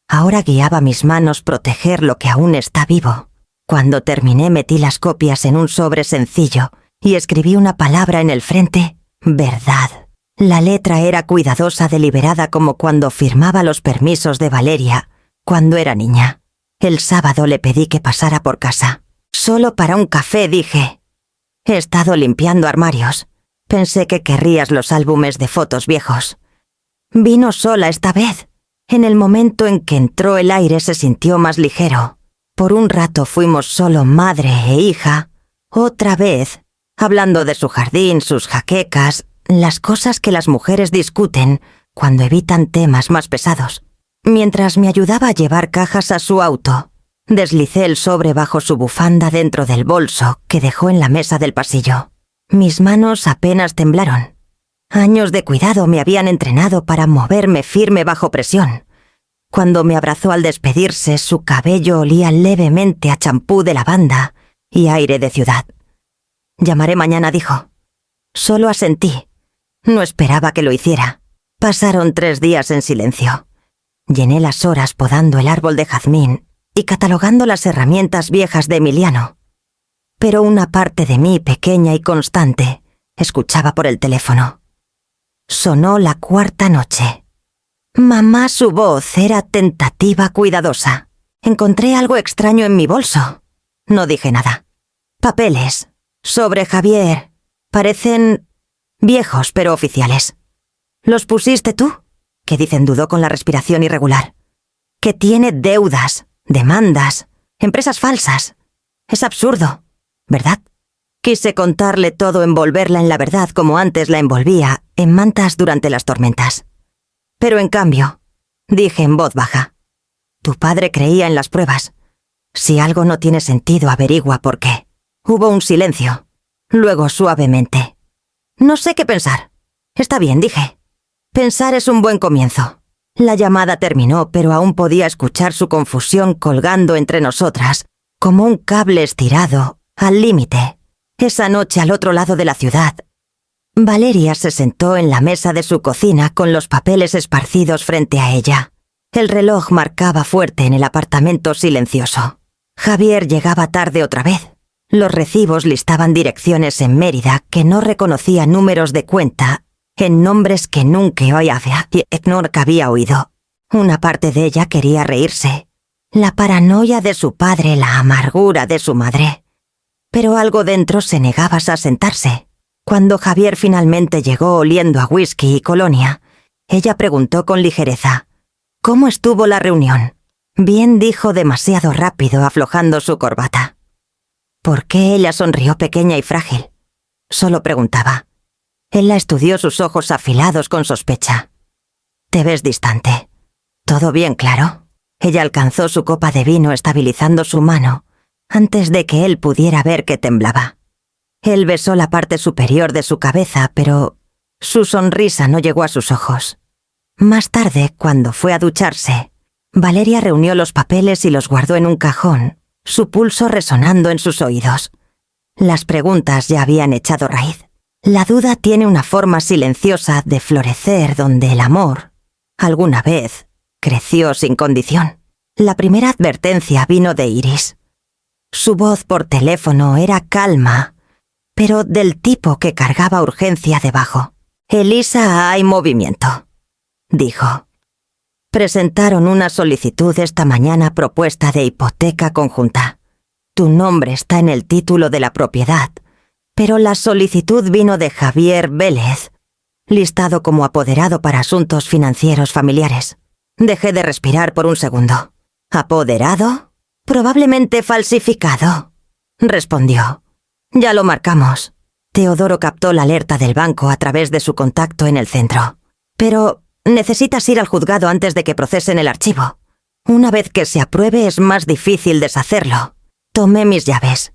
ahora guiaba mis manos proteger lo que aún está vivo. Cuando terminé metí las copias en un sobre sencillo y escribí una palabra en el frente: verdad. La letra era cuidadosa, deliberada, como cuando firmaba los permisos de Valeria cuando era niña. El sábado le pedí que pasara por casa. Solo para un café, dije. He estado limpiando armarios. Pensé que querrías los álbumes de fotos viejos. Vino sola esta vez. En el momento en que entró el aire se sintió más ligero. Por un rato fuimos solo madre e hija. Otra vez, hablando de su jardín, sus jaquecas, las cosas que las mujeres discuten cuando evitan temas más pesados. Mientras me ayudaba a llevar cajas a su auto, deslicé el sobre bajo su bufanda dentro del bolso que dejó en la mesa del pasillo. Mis manos apenas temblaron. Años de cuidado me habían entrenado para moverme firme bajo presión. Cuando me abrazó al despedirse, su cabello olía levemente a champú de lavanda y aire de ciudad. Llamaré mañana, dijo. Solo asentí. No esperaba que lo hiciera. Pasaron 3 días en silencio. Llené las horas podando el árbol de jazmín y catalogando las herramientas viejas de Emiliano. Pero una parte de mí, pequeña y constante, escuchaba por el teléfono. Sonó la 4ª noche. Mamá, su voz era tentativa, cuidadosa. Encontré algo extraño en mi bolso. No dije nada. Papeles. Sobre Javier. Parecen viejos, pero oficiales. ¿Los pusiste tú? Que dicen, dudó con la respiración irregular. Que tiene deudas, demandas, empresas falsas. Es absurdo, ¿verdad? Quise contarle todo, envolverla en la verdad como antes la envolvía, en mantas durante las tormentas. Pero en cambio, dije en voz baja, tu padre creía en las pruebas. Si algo no tiene sentido, averigua por qué. Hubo un silencio. Luego, suavemente. No sé qué pensar. Está bien, dije. Pensar es un buen comienzo. La llamada terminó, pero aún podía escuchar su confusión colgando entre nosotras, como un cable estirado, al límite. Esa noche, al otro lado de la ciudad, Valeria se sentó en la mesa de su cocina con los papeles esparcidos frente a ella. El reloj marcaba fuerte en el apartamento silencioso. Javier llegaba tarde otra vez. Los recibos listaban direcciones en Mérida que no reconocía números de cuenta en nombres que nunca había oído. Una parte de ella quería reírse. La paranoia de su padre, la amargura de su madre. Pero algo dentro se negaba a sentarse. Cuando Javier finalmente llegó oliendo a whisky y colonia, ella preguntó con ligereza, ¿cómo estuvo la reunión? Bien, dijo demasiado rápido, aflojando su corbata. ¿Por qué ella sonrió pequeña y frágil? Solo preguntaba. Él la estudió, sus ojos afilados con sospecha. Te ves distante. ¿Todo bien, claro? Ella alcanzó su copa de vino estabilizando su mano antes de que él pudiera ver que temblaba. Él besó la parte superior de su cabeza, pero su sonrisa no llegó a sus ojos. Más tarde, cuando fue a ducharse, Valeria reunió los papeles y los guardó en un cajón, su pulso resonando en sus oídos. Las preguntas ya habían echado raíz. La duda tiene una forma silenciosa de florecer donde el amor, alguna vez, creció sin condición. La primera advertencia vino de Iris. Su voz por teléfono era calma, pero del tipo que cargaba urgencia debajo. Elisa, hay movimiento, dijo. Presentaron una solicitud esta mañana, propuesta de hipoteca conjunta. Tu nombre está en el título de la propiedad, pero la solicitud vino de Javier Vélez, listado como apoderado para asuntos financieros familiares. Dejé de respirar por un segundo. ¿Apoderado? Probablemente falsificado, respondió. Ya lo marcamos. Teodoro captó la alerta del banco a través de su contacto en el centro. Pero necesitas ir al juzgado antes de que procesen el archivo. Una vez que se apruebe es más difícil deshacerlo. Tomé mis llaves.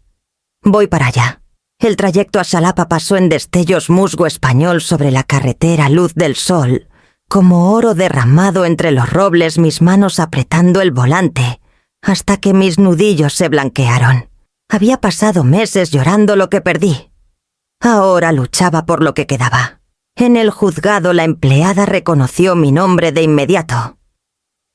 Voy para allá. El trayecto a Xalapa pasó en destellos musgo español sobre la carretera, luz del sol, como oro derramado entre los robles, mis manos apretando el volante, hasta que mis nudillos se blanquearon. Había pasado meses llorando lo que perdí. Ahora luchaba por lo que quedaba. En el juzgado la empleada reconoció mi nombre de inmediato.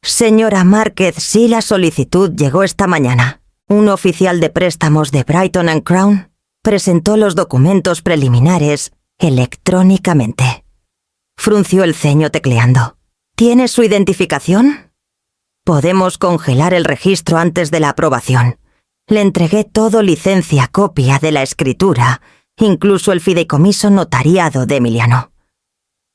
Señora Márquez, sí, la solicitud llegó esta mañana. Un oficial de préstamos de Brighton and Crown presentó los documentos preliminares electrónicamente. Frunció el ceño tecleando. ¿Tiene su identificación? Podemos congelar el registro antes de la aprobación. Le entregué todo licencia copia de la escritura, incluso el fideicomiso notariado de Emiliano.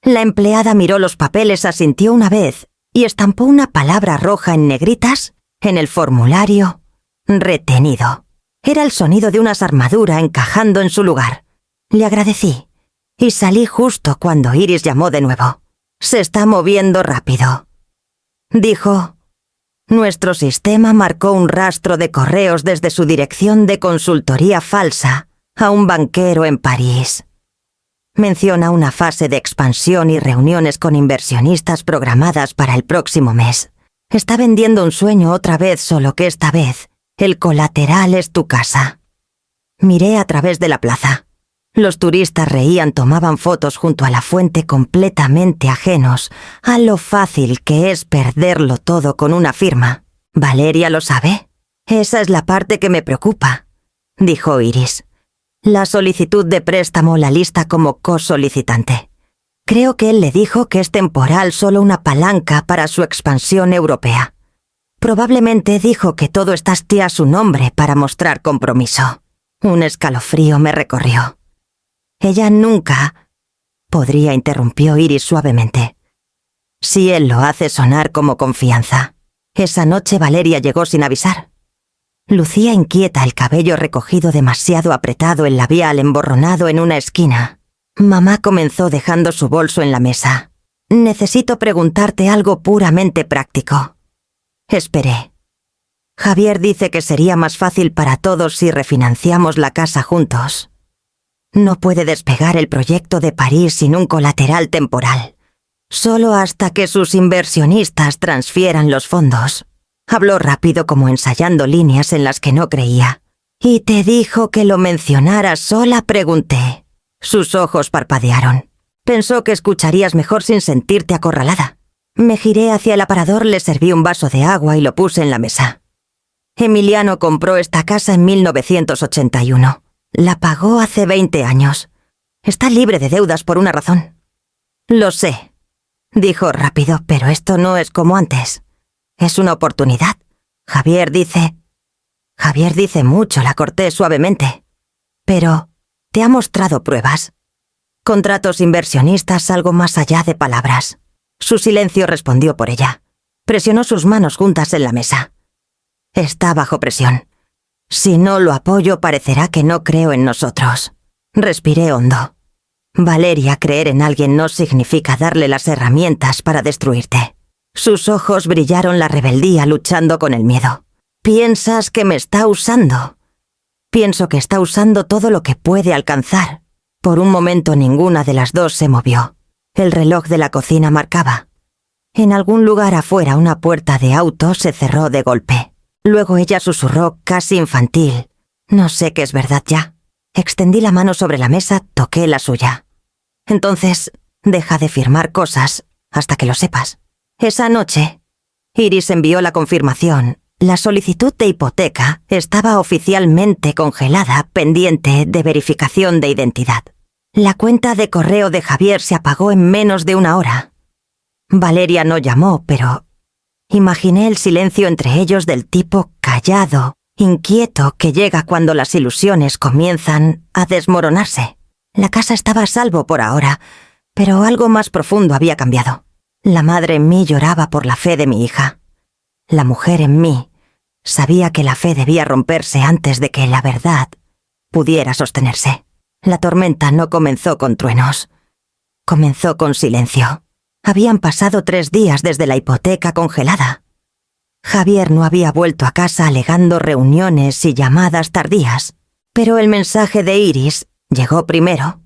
La empleada miró los papeles, asintió una vez y estampó una palabra roja en negritas en el formulario retenido. Era el sonido de una armadura encajando en su lugar. Le agradecí y salí justo cuando Iris llamó de nuevo. Se está moviendo rápido, dijo. Nuestro sistema marcó un rastro de correos desde su dirección de consultoría falsa a un banquero en París. Menciona una fase de expansión y reuniones con inversionistas programadas para el próximo mes. Está vendiendo un sueño otra vez, solo que esta vez el colateral es tu casa. Miré a través de la plaza. Los turistas reían, tomaban fotos junto a la fuente, completamente ajenos a lo fácil que es perderlo todo con una firma. ¿Valeria lo sabe? Esa es la parte que me preocupa, dijo Iris. La solicitud de préstamo la lista como cosolicitante. Creo que él le dijo que es temporal, solo una palanca para su expansión europea. Probablemente dijo que todo está a su nombre para mostrar compromiso. Un escalofrío me recorrió. Ella nunca... Podría, interrumpió Iris suavemente. Si él lo hace sonar como confianza. Esa noche Valeria llegó sin avisar. Lucía inquieta, el cabello recogido demasiado apretado, el labial emborronado en una esquina. Mamá comenzó dejando su bolso en la mesa. Necesito preguntarte algo puramente práctico. Esperé. Javier dice que sería más fácil para todos si refinanciamos la casa juntos. No puede despegar el proyecto de París sin un colateral temporal. Solo hasta que sus inversionistas transfieran los fondos. Habló rápido, como ensayando líneas en las que no creía. «¿Y te dijo que lo mencionara sola?», pregunté. Sus ojos parpadearon. Pensó que escucharías mejor sin sentirte acorralada. Me giré hacia el aparador, le serví un vaso de agua y lo puse en la mesa. Emiliano compró esta casa en 1981. La pagó hace 20 años. Está libre de deudas por una razón. Lo sé, dijo rápido, pero esto no es como antes. Es una oportunidad. Javier dice mucho, la corté suavemente. Pero, ¿te ha mostrado pruebas? Contratos inversionistas, algo más allá de palabras. Su silencio respondió por ella. Presionó sus manos juntas en la mesa. Está bajo presión. Si no lo apoyo, parecerá que no creo en nosotros. Respiré hondo. Valeria, creer en alguien no significa darle las herramientas para destruirte. Sus ojos brillaron la rebeldía luchando con el miedo. ¿Piensas que me está usando? Pienso que está usando todo lo que puede alcanzar. Por un momento ninguna de las dos se movió. El reloj de la cocina marcaba. En algún lugar afuera una puerta de auto se cerró de golpe. Luego ella susurró, casi infantil. No sé qué es verdad ya. Extendí la mano sobre la mesa, toqué la suya. Entonces, deja de firmar cosas hasta que lo sepas. Esa noche, Iris envió la confirmación. La solicitud de hipoteca estaba oficialmente congelada, pendiente de verificación de identidad. La cuenta de correo de Javier se apagó en menos de una hora. Valeria no llamó, pero imaginé el silencio entre ellos, del tipo callado, inquieto, que llega cuando las ilusiones comienzan a desmoronarse. La casa estaba a salvo por ahora, pero algo más profundo había cambiado. La madre en mí lloraba por la fe de mi hija. La mujer en mí sabía que la fe debía romperse antes de que la verdad pudiera sostenerse. La tormenta no comenzó con truenos. Comenzó con silencio. Habían pasado 3 días desde la hipoteca congelada. Javier no había vuelto a casa, alegando reuniones y llamadas tardías. Pero el mensaje de Iris llegó primero.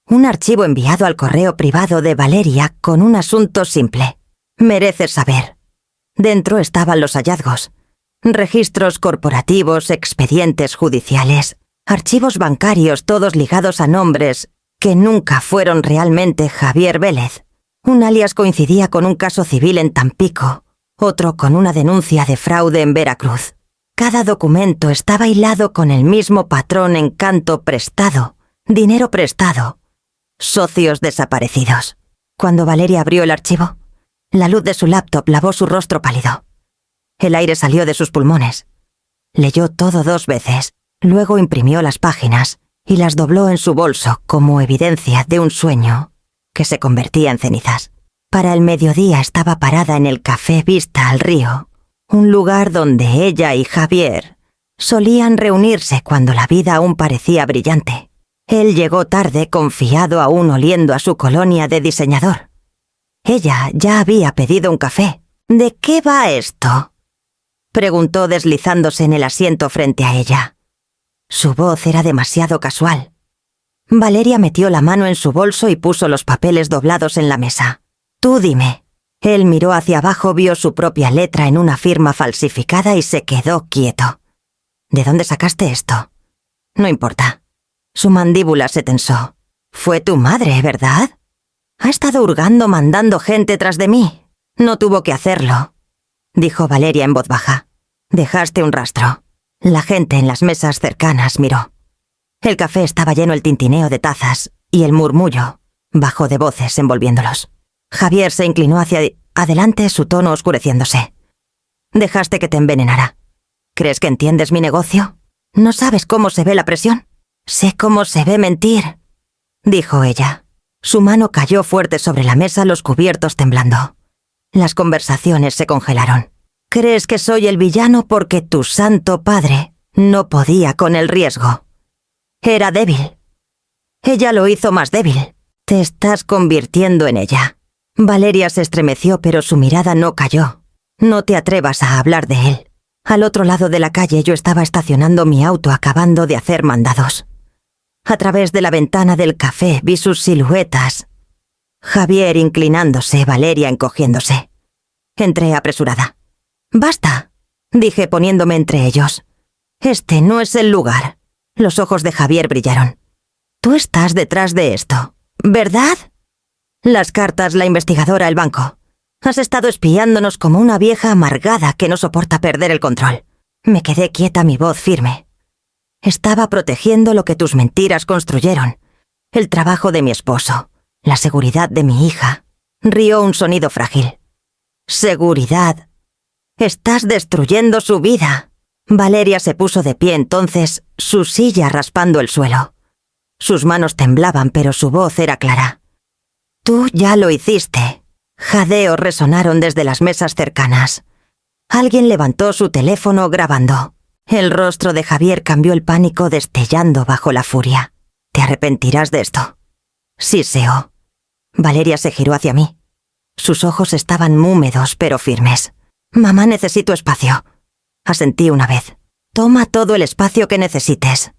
Un archivo enviado al correo privado de Valeria con un asunto simple. Mereces saber. Dentro estaban los hallazgos. Registros corporativos, expedientes judiciales, archivos bancarios, todos ligados a nombres que nunca fueron realmente Javier Vélez. Un alias coincidía con un caso civil en Tampico, otro con una denuncia de fraude en Veracruz. Cada documento estaba hilado con el mismo patrón en canto prestado, dinero prestado, socios desaparecidos. Cuando Valeria abrió el archivo, la luz de su laptop lavó su rostro pálido. El aire salió de sus pulmones. Leyó todo 2 veces, luego imprimió las páginas y las dobló en su bolso como evidencia de un sueño que se convertía en cenizas. Para el mediodía estaba parada en el café Vista al río, un lugar donde ella y Javier solían reunirse cuando la vida aún parecía brillante. Él llegó tarde, confiado aún oliendo a su colonia de diseñador. Ella ya había pedido un café. ¿De qué va esto?, preguntó deslizándose en el asiento frente a ella. Su voz era demasiado casual. Valeria metió la mano en su bolso y puso los papeles doblados en la mesa. «Tú dime». Él miró hacia abajo, vio su propia letra en una firma falsificada y se quedó quieto. «¿De dónde sacaste esto?» «No importa». Su mandíbula se tensó. «Fue tu madre, ¿verdad? Ha estado hurgando mandando gente tras de mí. No tuvo que hacerlo», dijo Valeria en voz baja. «Dejaste un rastro». La gente en las mesas cercanas miró. El café estaba lleno el tintineo de tazas y el murmullo bajo de voces envolviéndolos. Javier se inclinó hacia adelante, su tono oscureciéndose. «Dejaste que te envenenara. ¿Crees que entiendes mi negocio? ¿No sabes cómo se ve la presión? Sé cómo se ve mentir», dijo ella. Su mano cayó fuerte sobre la mesa, los cubiertos temblando. Las conversaciones se congelaron. «¿Crees que soy el villano porque tu santo padre no podía con el riesgo? Era débil. Ella lo hizo más débil. Te estás convirtiendo en ella». Valeria se estremeció, pero su mirada no cayó. «No te atrevas a hablar de él. Al otro lado de la calle yo estaba estacionando mi auto acabando de hacer mandados. A través de la ventana del café vi sus siluetas. Javier inclinándose, Valeria encogiéndose. Entré apresurada. «Basta», dije poniéndome entre ellos. «Este no es el lugar». Los ojos de Javier brillaron. «Tú estás detrás de esto, ¿verdad? Las cartas, la investigadora, el banco. Has estado espiándonos como una vieja amargada que no soporta perder el control». Me quedé quieta, mi voz firme. «Estaba protegiendo lo que tus mentiras construyeron. El trabajo de mi esposo, la seguridad de mi hija». Rió un sonido frágil. «Seguridad. Estás destruyendo su vida». Valeria se puso de pie entonces, su silla raspando el suelo. Sus manos temblaban, pero su voz era clara. «Tú ya lo hiciste». Jadeos resonaron desde las mesas cercanas. Alguien levantó su teléfono grabando. El rostro de Javier cambió, el pánico destellando bajo la furia. «¿Te arrepentirás de esto?» Siseó. Valeria se giró hacia mí. Sus ojos estaban húmedos pero firmes. «Mamá, necesito espacio». Asentí una vez. «Toma todo el espacio que necesites».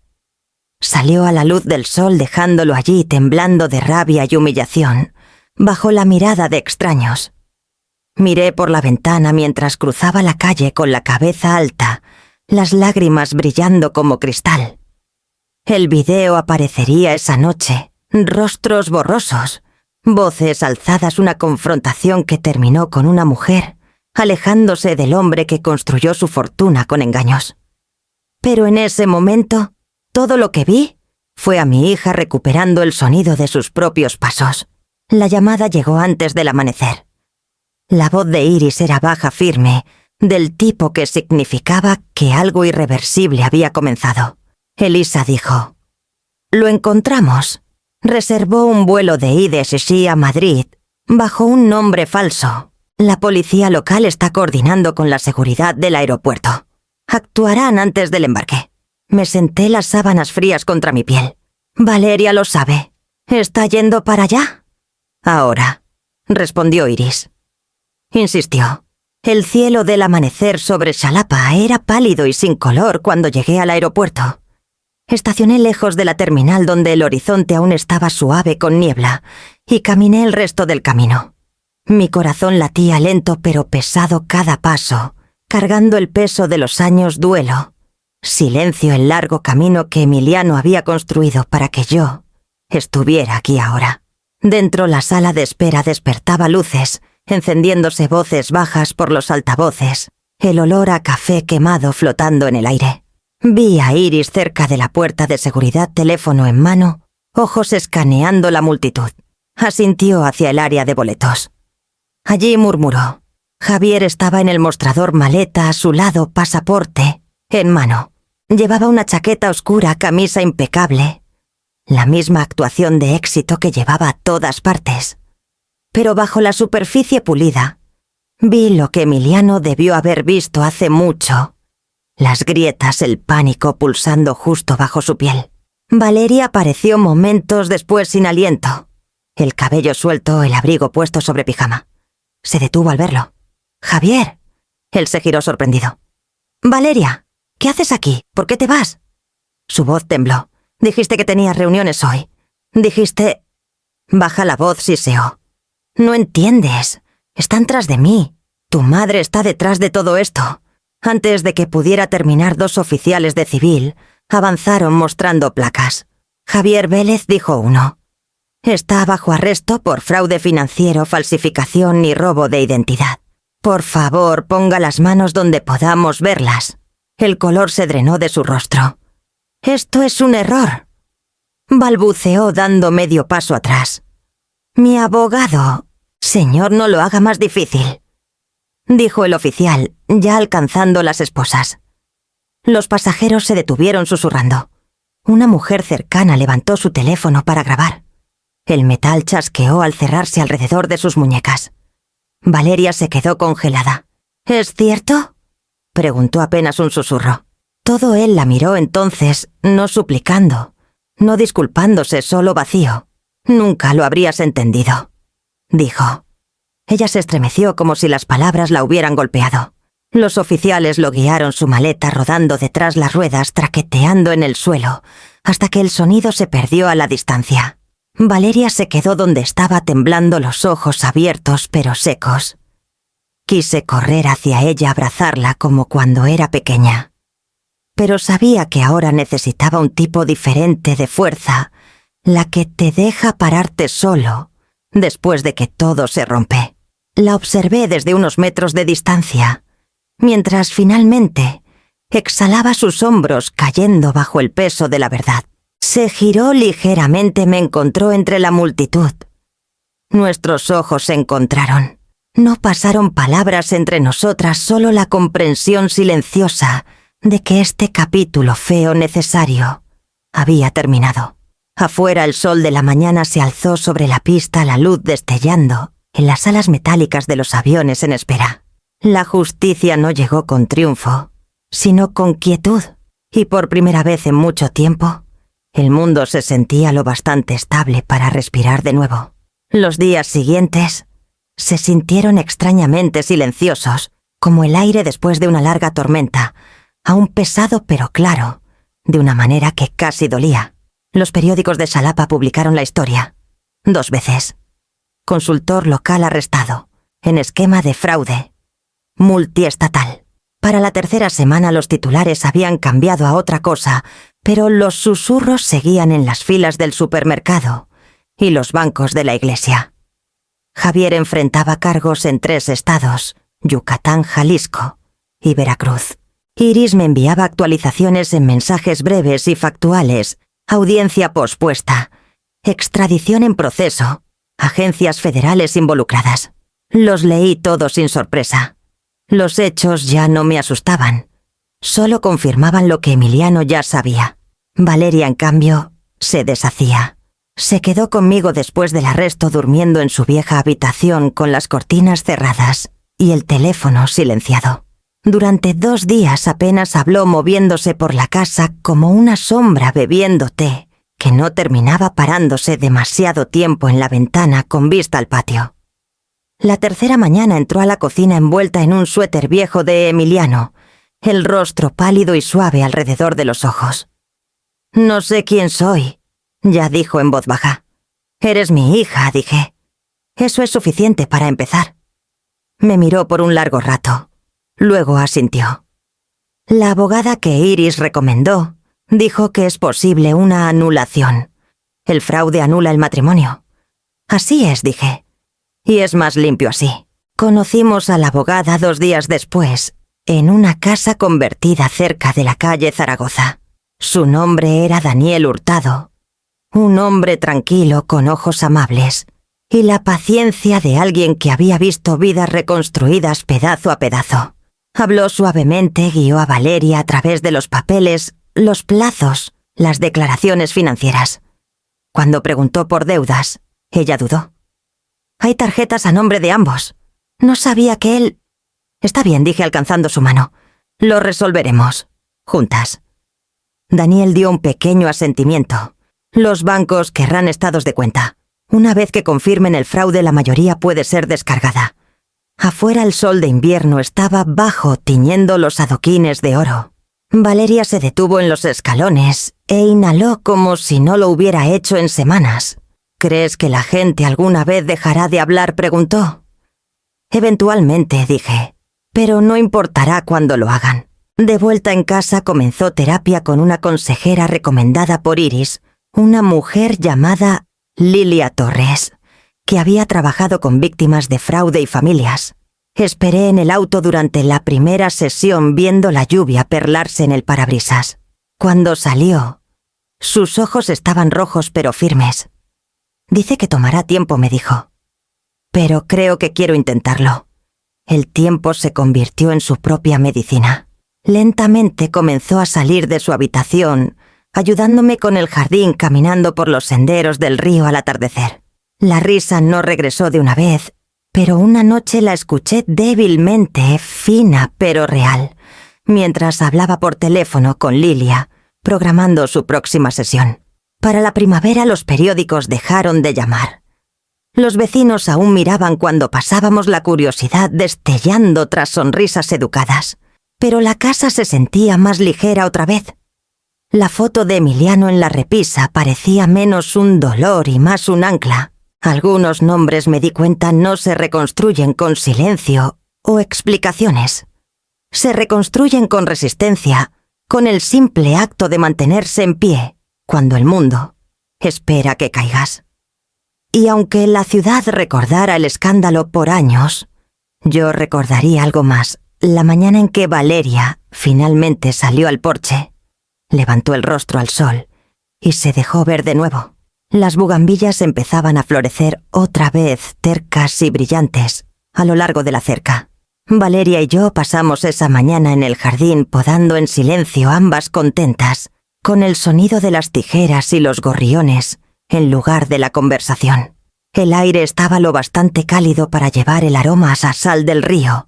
Salió a la luz del sol dejándolo allí temblando de rabia y humillación, bajo la mirada de extraños. Miré por la ventana mientras cruzaba la calle con la cabeza alta, las lágrimas brillando como cristal. El video aparecería esa noche, rostros borrosos, voces alzadas, una confrontación que terminó con una mujer alejándose del hombre que construyó su fortuna con engaños. Pero en ese momento, todo lo que vi fue a mi hija recuperando el sonido de sus propios pasos. La llamada llegó antes del amanecer. La voz de Iris era baja, firme, del tipo que significaba que algo irreversible había comenzado. Elisa dijo: «Lo encontramos. Reservó un vuelo de ida a Madrid bajo un nombre falso. La policía local está coordinando con la seguridad del aeropuerto. Actuarán antes del embarque». Me senté, las sábanas frías contra mi piel. «Valeria lo sabe. ¿Está yendo para allá?» «Ahora», respondió Iris. Insistió. El cielo del amanecer sobre Xalapa era pálido y sin color cuando llegué al aeropuerto. Estacioné lejos de la terminal donde el horizonte aún estaba suave con niebla y caminé el resto del camino. Mi corazón latía lento pero pesado cada paso, cargando el peso de los años duelo. Silencio el largo camino que Emiliano había construido para que yo estuviera aquí ahora. Dentro la sala de espera despertaba luces, encendiéndose voces bajas por los altavoces. el olor a café quemado flotando en el aire. Vi a Iris cerca de la puerta de seguridad, teléfono en mano, ojos escaneando la multitud. Asintió hacia el área de boletos. Allí murmuró. Javier estaba en el mostrador, maleta a su lado, pasaporte en mano. Llevaba una chaqueta oscura, camisa impecable. La misma actuación de éxito que llevaba a todas partes. Pero bajo la superficie pulida, vi lo que Emiliano debió haber visto hace mucho. Las grietas, el pánico pulsando justo bajo su piel. Valeria apareció momentos después sin aliento. El cabello suelto, el abrigo puesto sobre pijama. Se detuvo al verlo. «¡Javier!». Él se giró sorprendido. «Valeria, ¿qué haces aquí? ¿Por qué te vas?». Su voz tembló. «Dijiste que tenías reuniones hoy. Dijiste...». Baja la voz, siseó. «No entiendes. Están tras de mí. Tu madre está detrás de todo esto». Antes de que pudiera terminar, 2 oficiales de civil avanzaron mostrando placas. Javier Vélez dijo uno. Está bajo arresto por fraude financiero, falsificación y robo de identidad. Por favor, ponga las manos donde podamos verlas. El color se drenó de su rostro. Esto es un error. Balbuceó dando medio paso atrás. Mi abogado. Señor, no lo haga más difícil, dijo el oficial, ya alcanzando las esposas. Los pasajeros se detuvieron susurrando. Una mujer cercana levantó su teléfono para grabar. El metal chasqueó al cerrarse alrededor de sus muñecas. Valeria se quedó congelada. ¿Es cierto?, preguntó apenas un susurro. Todo él la miró entonces, no suplicando, no disculpándose, solo vacío. Nunca lo habrías entendido, dijo. Ella se estremeció como si las palabras la hubieran golpeado. Los oficiales lo guiaron su maleta rodando detrás las ruedas, traqueteando en el suelo, hasta que el sonido se perdió a la distancia. Valeria se quedó donde estaba, temblando, los ojos abiertos pero secos. Quise correr hacia ella, abrazarla como cuando era pequeña. Pero sabía que ahora necesitaba un tipo diferente de fuerza, la que te deja pararte solo, después de que todo se rompe. La observé desde unos metros de distancia, mientras finalmente exhalaba sus hombros cayendo bajo el peso de la verdad. Se giró ligeramente, me encontró entre la multitud. Nuestros ojos se encontraron. No pasaron palabras entre nosotras, solo la comprensión silenciosa de que este capítulo feo necesario había terminado. Afuera el sol de la mañana se alzó sobre la pista, la luz destellando en las alas metálicas de los aviones en espera. La justicia no llegó con triunfo, sino con quietud, y por primera vez en mucho tiempo, el mundo se sentía lo bastante estable para respirar de nuevo. Los días siguientes se sintieron extrañamente silenciosos, como el aire después de una larga tormenta, aún pesado pero claro, de una manera que casi dolía. Los periódicos de Xalapa publicaron la historia. 2 veces. Consultor local arrestado, en esquema de fraude. Multiestatal. Para la 3ª semana los titulares habían cambiado a otra cosa, pero los susurros seguían en las filas del supermercado y los bancos de la iglesia. Javier enfrentaba cargos en 3 estados, Yucatán, Jalisco y Veracruz. Iris me enviaba actualizaciones en mensajes breves y factuales, audiencia pospuesta, extradición en proceso, agencias federales involucradas. Los leí todos sin sorpresa. Los hechos ya no me asustaban, solo confirmaban lo que Emiliano ya sabía. Valeria, en cambio, se deshacía. Se quedó conmigo después del arresto, durmiendo en su vieja habitación con las cortinas cerradas y el teléfono silenciado. Durante 2 días apenas habló, moviéndose por la casa como una sombra, bebiendo té, que no terminaba, parándose demasiado tiempo en la ventana con vista al patio. La 3ª mañana entró a la cocina envuelta en un suéter viejo de Emiliano, el rostro pálido y suave alrededor de los ojos. «No sé quién soy», ya dijo en voz baja. «Eres mi hija», dije. «Eso es suficiente para empezar». Me miró por un largo rato. Luego asintió. La abogada que Iris recomendó dijo que es posible una anulación. El fraude anula el matrimonio. Así es, dije. Y es más limpio así. Conocimos a la abogada 2 días después. en una casa convertida cerca de la calle Zaragoza. Su nombre era Daniel Hurtado, un hombre tranquilo con ojos amables y la paciencia de alguien que había visto vidas reconstruidas pedazo a pedazo. Habló suavemente, guió a Valeria a través de los papeles, los plazos, las declaraciones financieras. Cuando preguntó por deudas, ella dudó. Hay tarjetas a nombre de ambos. No sabía que él... Está bien, dije alcanzando su mano. Lo resolveremos. Juntas. Daniel dio un pequeño asentimiento. Los bancos querrán estados de cuenta. Una vez que confirmen el fraude, la mayoría puede ser descargada. Afuera el sol de invierno estaba bajo, tiñendo los adoquines de oro. Valeria se detuvo en los escalones e inhaló como si no lo hubiera hecho en semanas. ¿Crees que la gente alguna vez dejará de hablar?, preguntó. Eventualmente, dije, pero no importará cuando lo hagan. De vuelta en casa comenzó terapia con una consejera recomendada por Iris, una mujer llamada Lilia Torres, que había trabajado con víctimas de fraude y familias. Esperé en el auto durante la primera sesión viendo la lluvia perlarse en el parabrisas. Cuando salió, sus ojos estaban rojos pero firmes. Dice que tomará tiempo, me dijo. Pero creo que quiero intentarlo. El tiempo se convirtió en su propia medicina. Lentamente comenzó a salir de su habitación, ayudándome con el jardín caminando por los senderos del río al atardecer. La risa no regresó de una vez, pero una noche la escuché débilmente, fina pero real, mientras hablaba por teléfono con Lilia, programando su próxima sesión. Para la primavera los periódicos dejaron de llamar. Los vecinos aún miraban cuando pasábamos, la curiosidad destellando tras sonrisas educadas, pero la casa se sentía más ligera otra vez. La foto de Emiliano en la repisa parecía menos un dolor y más un ancla. Algunos nombres, me di cuenta, no se reconstruyen con silencio o explicaciones. Se reconstruyen con resistencia, con el simple acto de mantenerse en pie, cuando el mundo espera que caigas. Y aunque la ciudad recordara el escándalo por años, yo recordaría algo más. La mañana en que Valeria finalmente salió al porche, levantó el rostro al sol y se dejó ver de nuevo. Las bugambillas empezaban a florecer otra vez, tercas y brillantes, a lo largo de la cerca. Valeria y yo pasamos esa mañana en el jardín podando en silencio, ambas contentas, con el sonido de las tijeras y los gorriones en lugar de la conversación. El aire estaba lo bastante cálido para llevar el aroma a sal del río,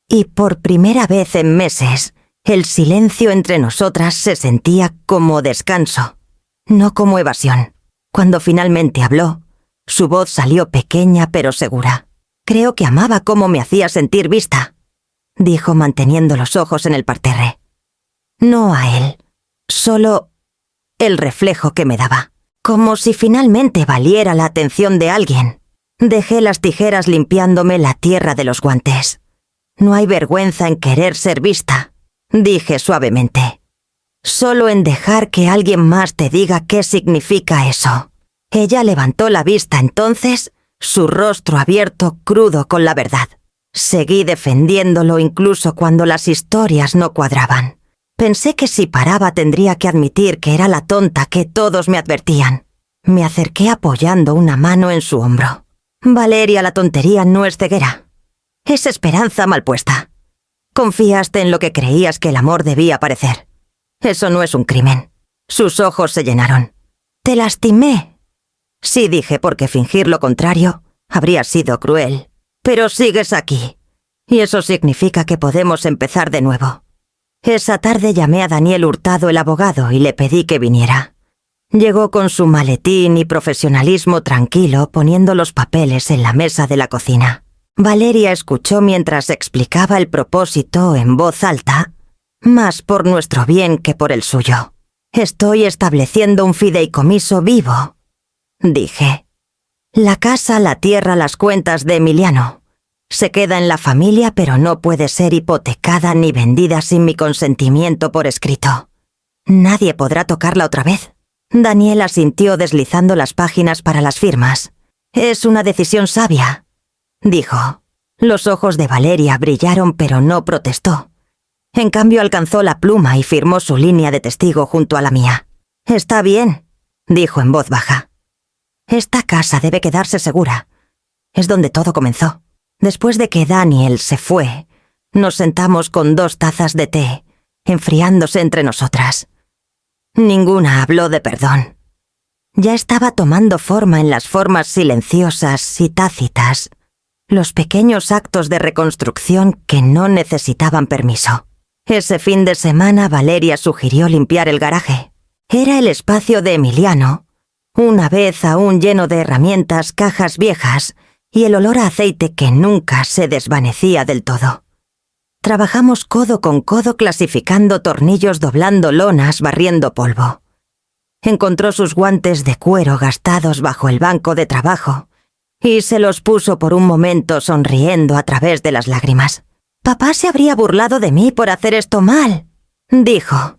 y por primera vez en meses, el silencio entre nosotras se sentía como descanso, no como evasión. Cuando finalmente habló, su voz salió pequeña pero segura. Creo que amaba cómo me hacía sentir vista, dijo manteniendo los ojos en el parterre. No a él, solo el reflejo que me daba, como si finalmente valiera la atención de alguien. Dejé las tijeras limpiándome la tierra de los guantes. No hay vergüenza en querer ser vista, dije suavemente. Solo en dejar que alguien más te diga qué significa eso. Ella levantó la vista entonces, su rostro abierto, crudo con la verdad. Seguí defendiéndolo incluso cuando las historias no cuadraban. Pensé que si paraba tendría que admitir que era la tonta que todos me advertían. Me acerqué apoyando una mano en su hombro. Valeria, la tontería no es ceguera. Es esperanza mal puesta. Confiaste en lo que creías que el amor debía parecer. Eso no es un crimen. Sus ojos se llenaron. Te lastimé. Sí, dije, porque fingir lo contrario habría sido cruel. Pero sigues aquí, y eso significa que podemos empezar de nuevo. Esa tarde llamé a Daniel Hurtado, el abogado, y le pedí que viniera. Llegó con su maletín y profesionalismo tranquilo, poniendo los papeles en la mesa de la cocina. Valeria escuchó mientras explicaba el propósito en voz alta, más por nuestro bien que por el suyo. Estoy estableciendo un fideicomiso vivo, dije. La casa, la tierra, las cuentas de Emiliano. Se queda en la familia, pero no puede ser hipotecada ni vendida sin mi consentimiento por escrito. Nadie podrá tocarla otra vez. Daniel asintió deslizando las páginas para las firmas. Es una decisión sabia, dijo. Los ojos de Valeria brillaron, pero no protestó. En cambio alcanzó la pluma y firmó su línea de testigo junto a la mía. «Está bien», dijo en voz baja. «Esta casa debe quedarse segura. Es donde todo comenzó. Después de que Daniel se fue, nos sentamos con 2 tazas de té, enfriándose entre nosotras. Ninguna habló de perdón. Ya estaba tomando forma en las formas silenciosas y tácitas, los pequeños actos de reconstrucción que no necesitaban permiso. Ese fin de semana Valeria sugirió limpiar el garaje. Era el espacio de Emiliano, una vez aún lleno de herramientas, cajas viejas y el olor a aceite que nunca se desvanecía del todo. Trabajamos codo con codo clasificando tornillos, doblando lonas, barriendo polvo. Encontró sus guantes de cuero gastados bajo el banco de trabajo y se los puso por un momento sonriendo a través de las lágrimas. «Papá se habría burlado de mí por hacer esto mal», dijo.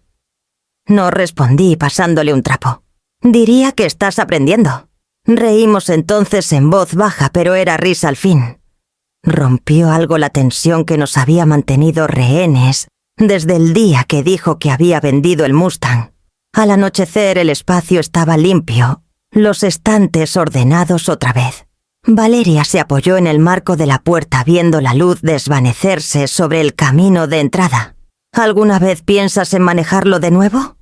No respondí pasándole un trapo. «Diría que estás aprendiendo». Reímos entonces en voz baja, pero era risa al fin. Rompió algo la tensión que nos había mantenido rehenes desde el día que dijo que había vendido el Mustang. Al anochecer el espacio estaba limpio, los estantes ordenados otra vez. Valeria se apoyó en el marco de la puerta viendo la luz desvanecerse sobre el camino de entrada. «¿Alguna vez piensas en manejarlo de nuevo?»,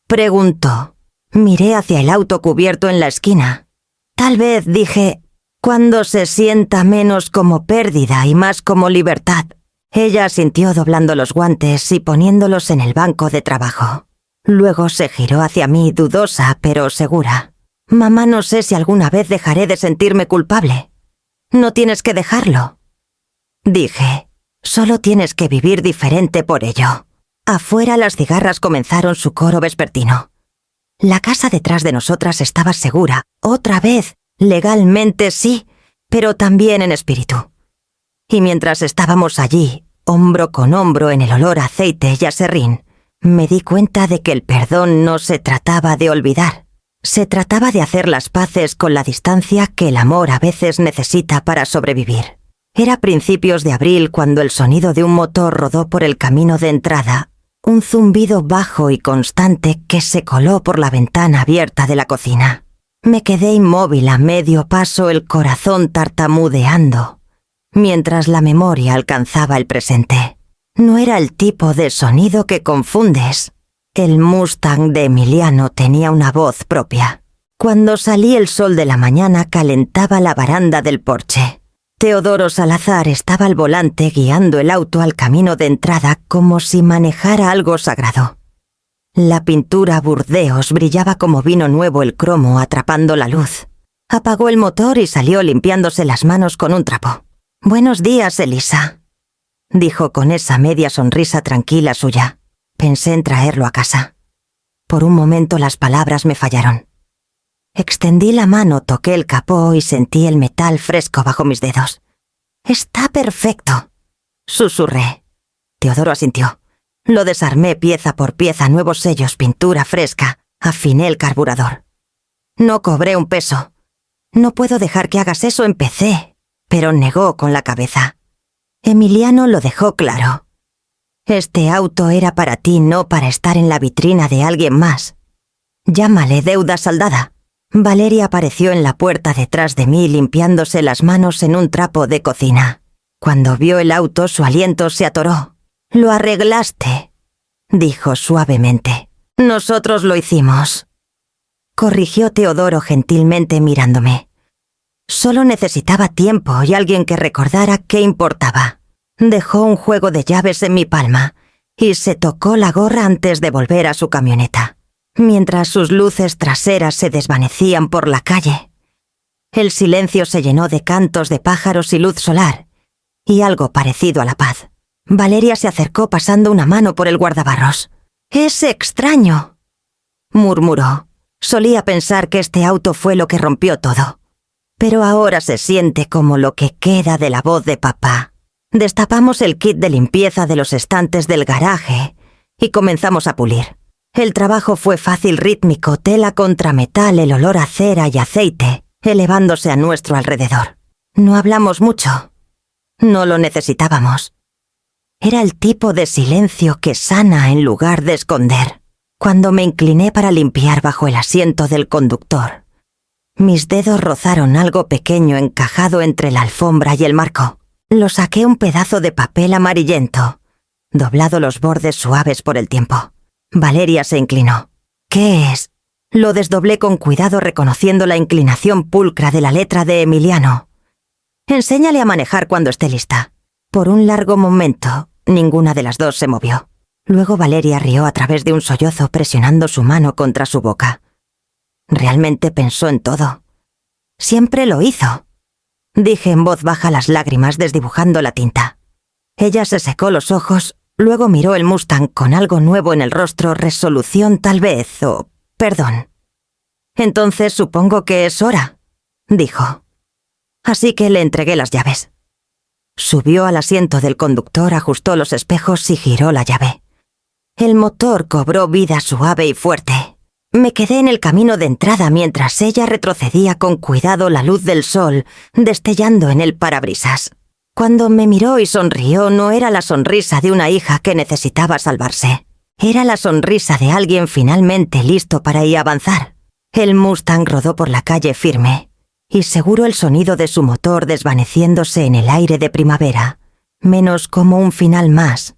preguntó. Miré hacia el auto cubierto en la esquina. Tal vez, dije, cuando se sienta menos como pérdida y más como libertad. Ella asintió doblando los guantes y poniéndolos en el banco de trabajo. Luego se giró hacia mí dudosa pero segura. «Mamá, no sé si alguna vez dejaré de sentirme culpable». «No tienes que dejarlo», dije. «Solo tienes que vivir diferente por ello». Afuera las cigarras comenzaron su coro vespertino. La casa detrás de nosotras estaba segura, otra vez, legalmente sí, pero también en espíritu. Y mientras estábamos allí, hombro con hombro en el olor a aceite y a serrín, me di cuenta de que el perdón no se trataba de olvidar. Se trataba de hacer las paces con la distancia que el amor a veces necesita para sobrevivir. Era principios de abril cuando el sonido de un motor rodó por el camino de entrada, un zumbido bajo y constante que se coló por la ventana abierta de la cocina. Me quedé inmóvil a medio paso, el corazón tartamudeando, mientras la memoria alcanzaba el presente. No era el tipo de sonido que confundes. El Mustang de Emiliano tenía una voz propia. Cuando salí el sol de la mañana calentaba la baranda del porche. Teodoro Salazar estaba al volante guiando el auto al camino de entrada como si manejara algo sagrado. La pintura Burdeos brillaba como vino nuevo el cromo atrapando la luz. Apagó el motor y salió limpiándose las manos con un trapo. «Buenos días, Elisa», dijo con esa media sonrisa tranquila suya. Pensé en traerlo a casa. Por un momento las palabras me fallaron. Extendí la mano, toqué el capó y sentí el metal fresco bajo mis dedos. «Está perfecto», susurré. Teodoro asintió. Lo desarmé pieza por pieza, nuevos sellos, pintura fresca. Afiné el carburador. No cobré un peso. «No puedo dejar que hagas eso», empecé, pero negó con la cabeza. Emiliano lo dejó claro. «Este auto era para ti, no para estar en la vitrina de alguien más. Llámale deuda saldada». Valeria apareció en la puerta detrás de mí limpiándose las manos en un trapo de cocina. Cuando vio el auto, su aliento se atoró. «Lo arreglaste», dijo suavemente. «Nosotros lo hicimos», corrigió Teodoro gentilmente mirándome. Solo necesitaba tiempo y alguien que recordara qué importaba. Dejó un juego de llaves en mi palma y se tocó la gorra antes de volver a su camioneta. Mientras sus luces traseras se desvanecían por la calle, el silencio se llenó de cantos de pájaros y luz solar, y algo parecido a la paz. Valeria se acercó pasando una mano por el guardabarros. «Es extraño», murmuró. Solía pensar que este auto fue lo que rompió todo. Pero ahora se siente como lo que queda de la voz de papá. Destapamos el kit de limpieza de los estantes del garaje y comenzamos a pulir. El trabajo fue fácil, rítmico, tela contra metal, el olor a cera y aceite, elevándose a nuestro alrededor. No hablamos mucho. No lo necesitábamos. Era el tipo de silencio que sana en lugar de esconder. Cuando me incliné para limpiar bajo el asiento del conductor, mis dedos rozaron algo pequeño encajado entre la alfombra y el marco. Lo saqué un pedazo de papel amarillento, doblado los bordes suaves por el tiempo. Valeria se inclinó. ¿Qué es? Lo desdoblé con cuidado reconociendo la inclinación pulcra de la letra de Emiliano. Enséñale a manejar cuando esté lista. Por un largo momento, ninguna de las dos se movió. Luego Valeria rió a través de un sollozo presionando su mano contra su boca. Realmente pensó en todo. Siempre lo hizo. Dije en voz baja las lágrimas desdibujando la tinta. Ella se secó los ojos, luego miró el Mustang con algo nuevo en el rostro, resolución tal vez, o perdón. Entonces supongo que es hora, dijo. Así que le entregué las llaves. Subió al asiento del conductor, ajustó los espejos y giró la llave. El motor cobró vida suave y fuerte. Me quedé en el camino de entrada mientras ella retrocedía con cuidado la luz del sol, destellando en el parabrisas. Cuando me miró y sonrió, no era la sonrisa de una hija que necesitaba salvarse. Era la sonrisa de alguien finalmente listo para ir a avanzar. El Mustang rodó por la calle firme, y seguro el sonido de su motor desvaneciéndose en el aire de primavera, menos como un final más,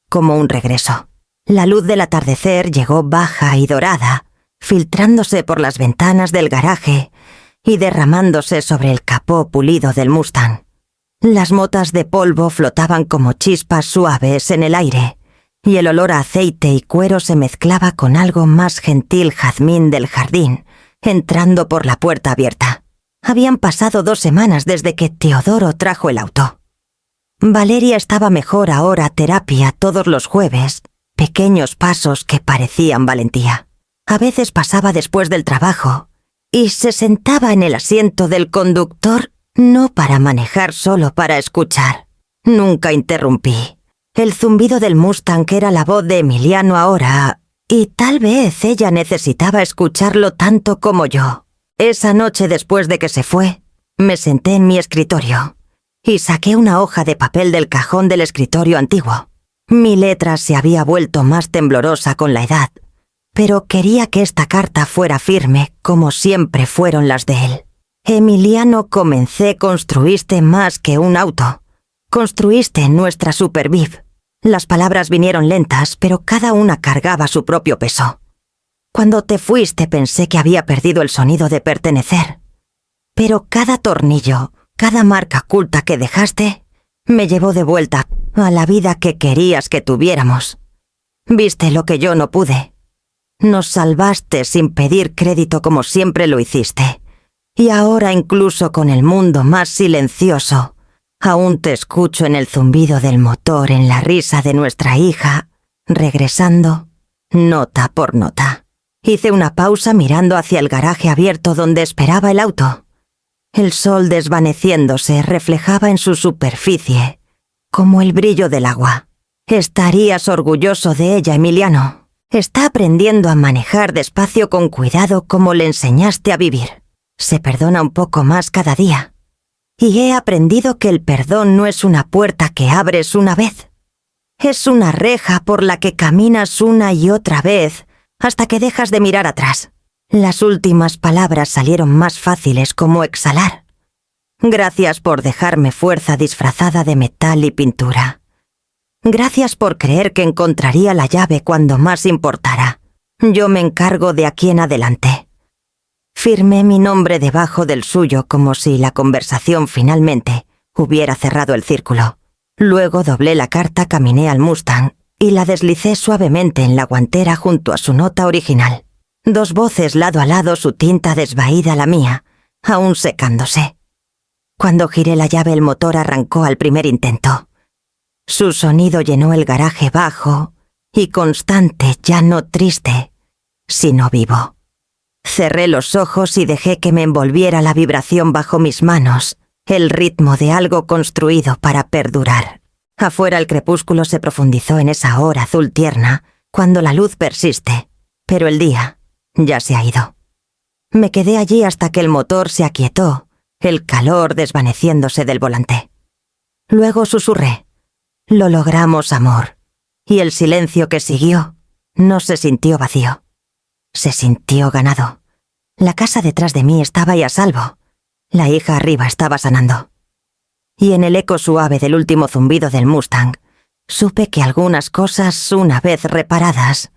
como un regreso. La luz del atardecer llegó baja y dorada, filtrándose por las ventanas del garaje y derramándose sobre el capó pulido del Mustang. Las motas de polvo flotaban como chispas suaves en el aire, y el olor a aceite y cuero se mezclaba con algo más gentil jazmín del jardín, entrando por la puerta abierta. Habían pasado 2 semanas desde que Teodoro trajo el auto. Valeria estaba mejor ahora, terapia todos los jueves, pequeños pasos que parecían valentía. A veces pasaba después del trabajo y se sentaba en el asiento del conductor, no para manejar, solo para escuchar. Nunca interrumpí. El zumbido del Mustang era la voz de Emiliano ahora, y tal vez ella necesitaba escucharlo tanto como yo. Esa noche después de que se fue, me senté en mi escritorio y saqué una hoja de papel del cajón del escritorio antiguo. Mi letra se había vuelto más temblorosa con la edad, pero quería que esta carta fuera firme como siempre fueron las de él. Emiliano, construiste más que un auto. Construiste nuestra Superviv. Las palabras vinieron lentas, pero cada una cargaba su propio peso. Cuando te fuiste pensé que había perdido el sonido de pertenecer. Pero cada tornillo, cada marca oculta que dejaste, me llevó de vuelta a la vida que querías que tuviéramos. Viste lo que yo no pude. Nos salvaste sin pedir crédito como siempre lo hiciste. Y ahora incluso con el mundo más silencioso, aún te escucho en el zumbido del motor, en la risa de nuestra hija, regresando nota por nota. Hice una pausa mirando hacia el garaje abierto donde esperaba el auto. El sol desvaneciéndose reflejaba en su superficie, como el brillo del agua. Estarías orgulloso de ella, Emiliano. Está aprendiendo a manejar despacio con cuidado como le enseñaste a vivir. Se perdona un poco más cada día. Y he aprendido que el perdón no es una puerta que abres una vez. Es una reja por la que caminas una y otra vez hasta que dejas de mirar atrás. Las últimas palabras salieron más fáciles, como exhalar. Gracias por dejarme fuerza disfrazada de metal y pintura. Gracias por creer que encontraría la llave cuando más importara. Yo me encargo de aquí en adelante. Firmé mi nombre debajo del suyo como si la conversación finalmente hubiera cerrado el círculo. Luego doblé la carta, caminé al Mustang y la deslicé suavemente en la guantera junto a su nota original. 2 voces lado a lado, su tinta desvaída la mía, aún secándose. Cuando giré la llave el motor arrancó al primer intento. Su sonido llenó el garaje bajo y constante, ya no triste, sino vivo. Cerré los ojos y dejé que me envolviera la vibración bajo mis manos, el ritmo de algo construido para perdurar. Afuera el crepúsculo se profundizó en esa hora azul tierna, cuando la luz persiste, pero el día ya se ha ido. Me quedé allí hasta que el motor se aquietó, el calor desvaneciéndose del volante. Luego susurré: Lo logramos, amor. Y el silencio que siguió no se sintió vacío. Se sintió ganado. La casa detrás de mí estaba ya a salvo. La hija arriba estaba sanando. Y en el eco suave del último zumbido del Mustang, supe que algunas cosas, una vez reparadas,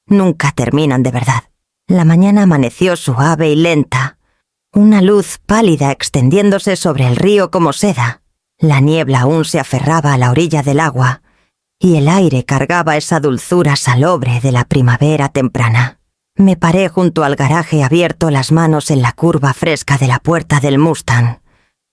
nunca terminan de verdad. La mañana amaneció suave y lenta, una luz pálida extendiéndose sobre el río como seda. La niebla aún se aferraba a la orilla del agua, y el aire cargaba esa dulzura salobre de la primavera temprana. Me paré junto al garaje abierto, las manos en la curva fresca de la puerta del Mustang,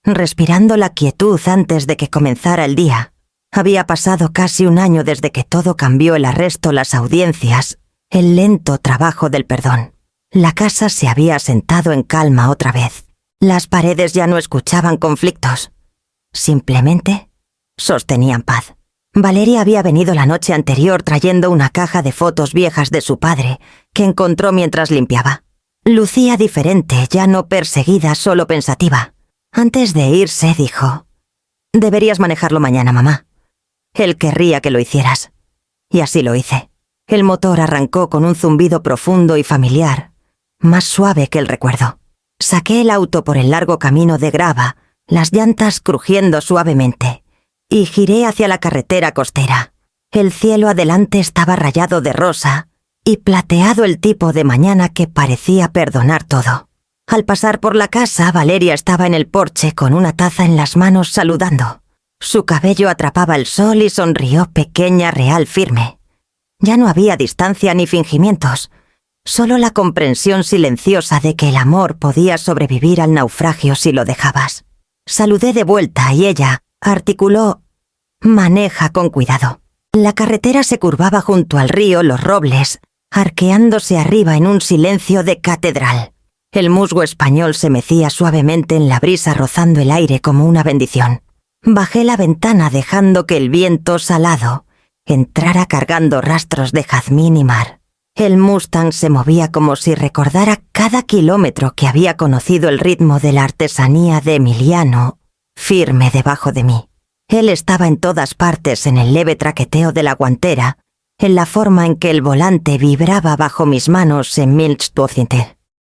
respirando la quietud antes de que comenzara el día. Había pasado casi un año desde que todo cambió: el arresto, las audiencias, el lento trabajo del perdón. La casa se había asentado en calma otra vez. Las paredes ya no escuchaban conflictos. Simplemente sostenían paz. Valeria había venido la noche anterior trayendo una caja de fotos viejas de su padre que encontró mientras limpiaba. Lucía diferente, ya no perseguida, solo pensativa. Antes de irse dijo: «Deberías manejarlo mañana, mamá. Él querría que lo hicieras». Y así lo hice. El motor arrancó con un zumbido profundo y familiar, más suave que el recuerdo. Saqué el auto por el largo camino de grava, las llantas crujiendo suavemente, y giré hacia la carretera costera. El cielo adelante estaba rayado de rosa y plateado, el tipo de mañana que parecía perdonar todo. Al pasar por la casa, Valeria estaba en el porche con una taza en las manos saludando. Su cabello atrapaba el sol y sonrió pequeña, real, firme. Ya no había distancia ni fingimientos, solo la comprensión silenciosa de que el amor podía sobrevivir al naufragio si lo dejabas. Saludé de vuelta y ella articuló: «Maneja con cuidado». La carretera se curvaba junto al río, los robles, arqueándose arriba en un silencio de catedral. El musgo español se mecía suavemente en la brisa, rozando el aire como una bendición. Bajé la ventana dejando que el viento salado entrara cargando rastros de jazmín y mar. El Mustang se movía como si recordara cada kilómetro que había conocido el ritmo de la artesanía de Emiliano, firme debajo de mí. Él estaba en todas partes, en el leve traqueteo de la guantera, en la forma en que el volante vibraba bajo mis manos en 1080.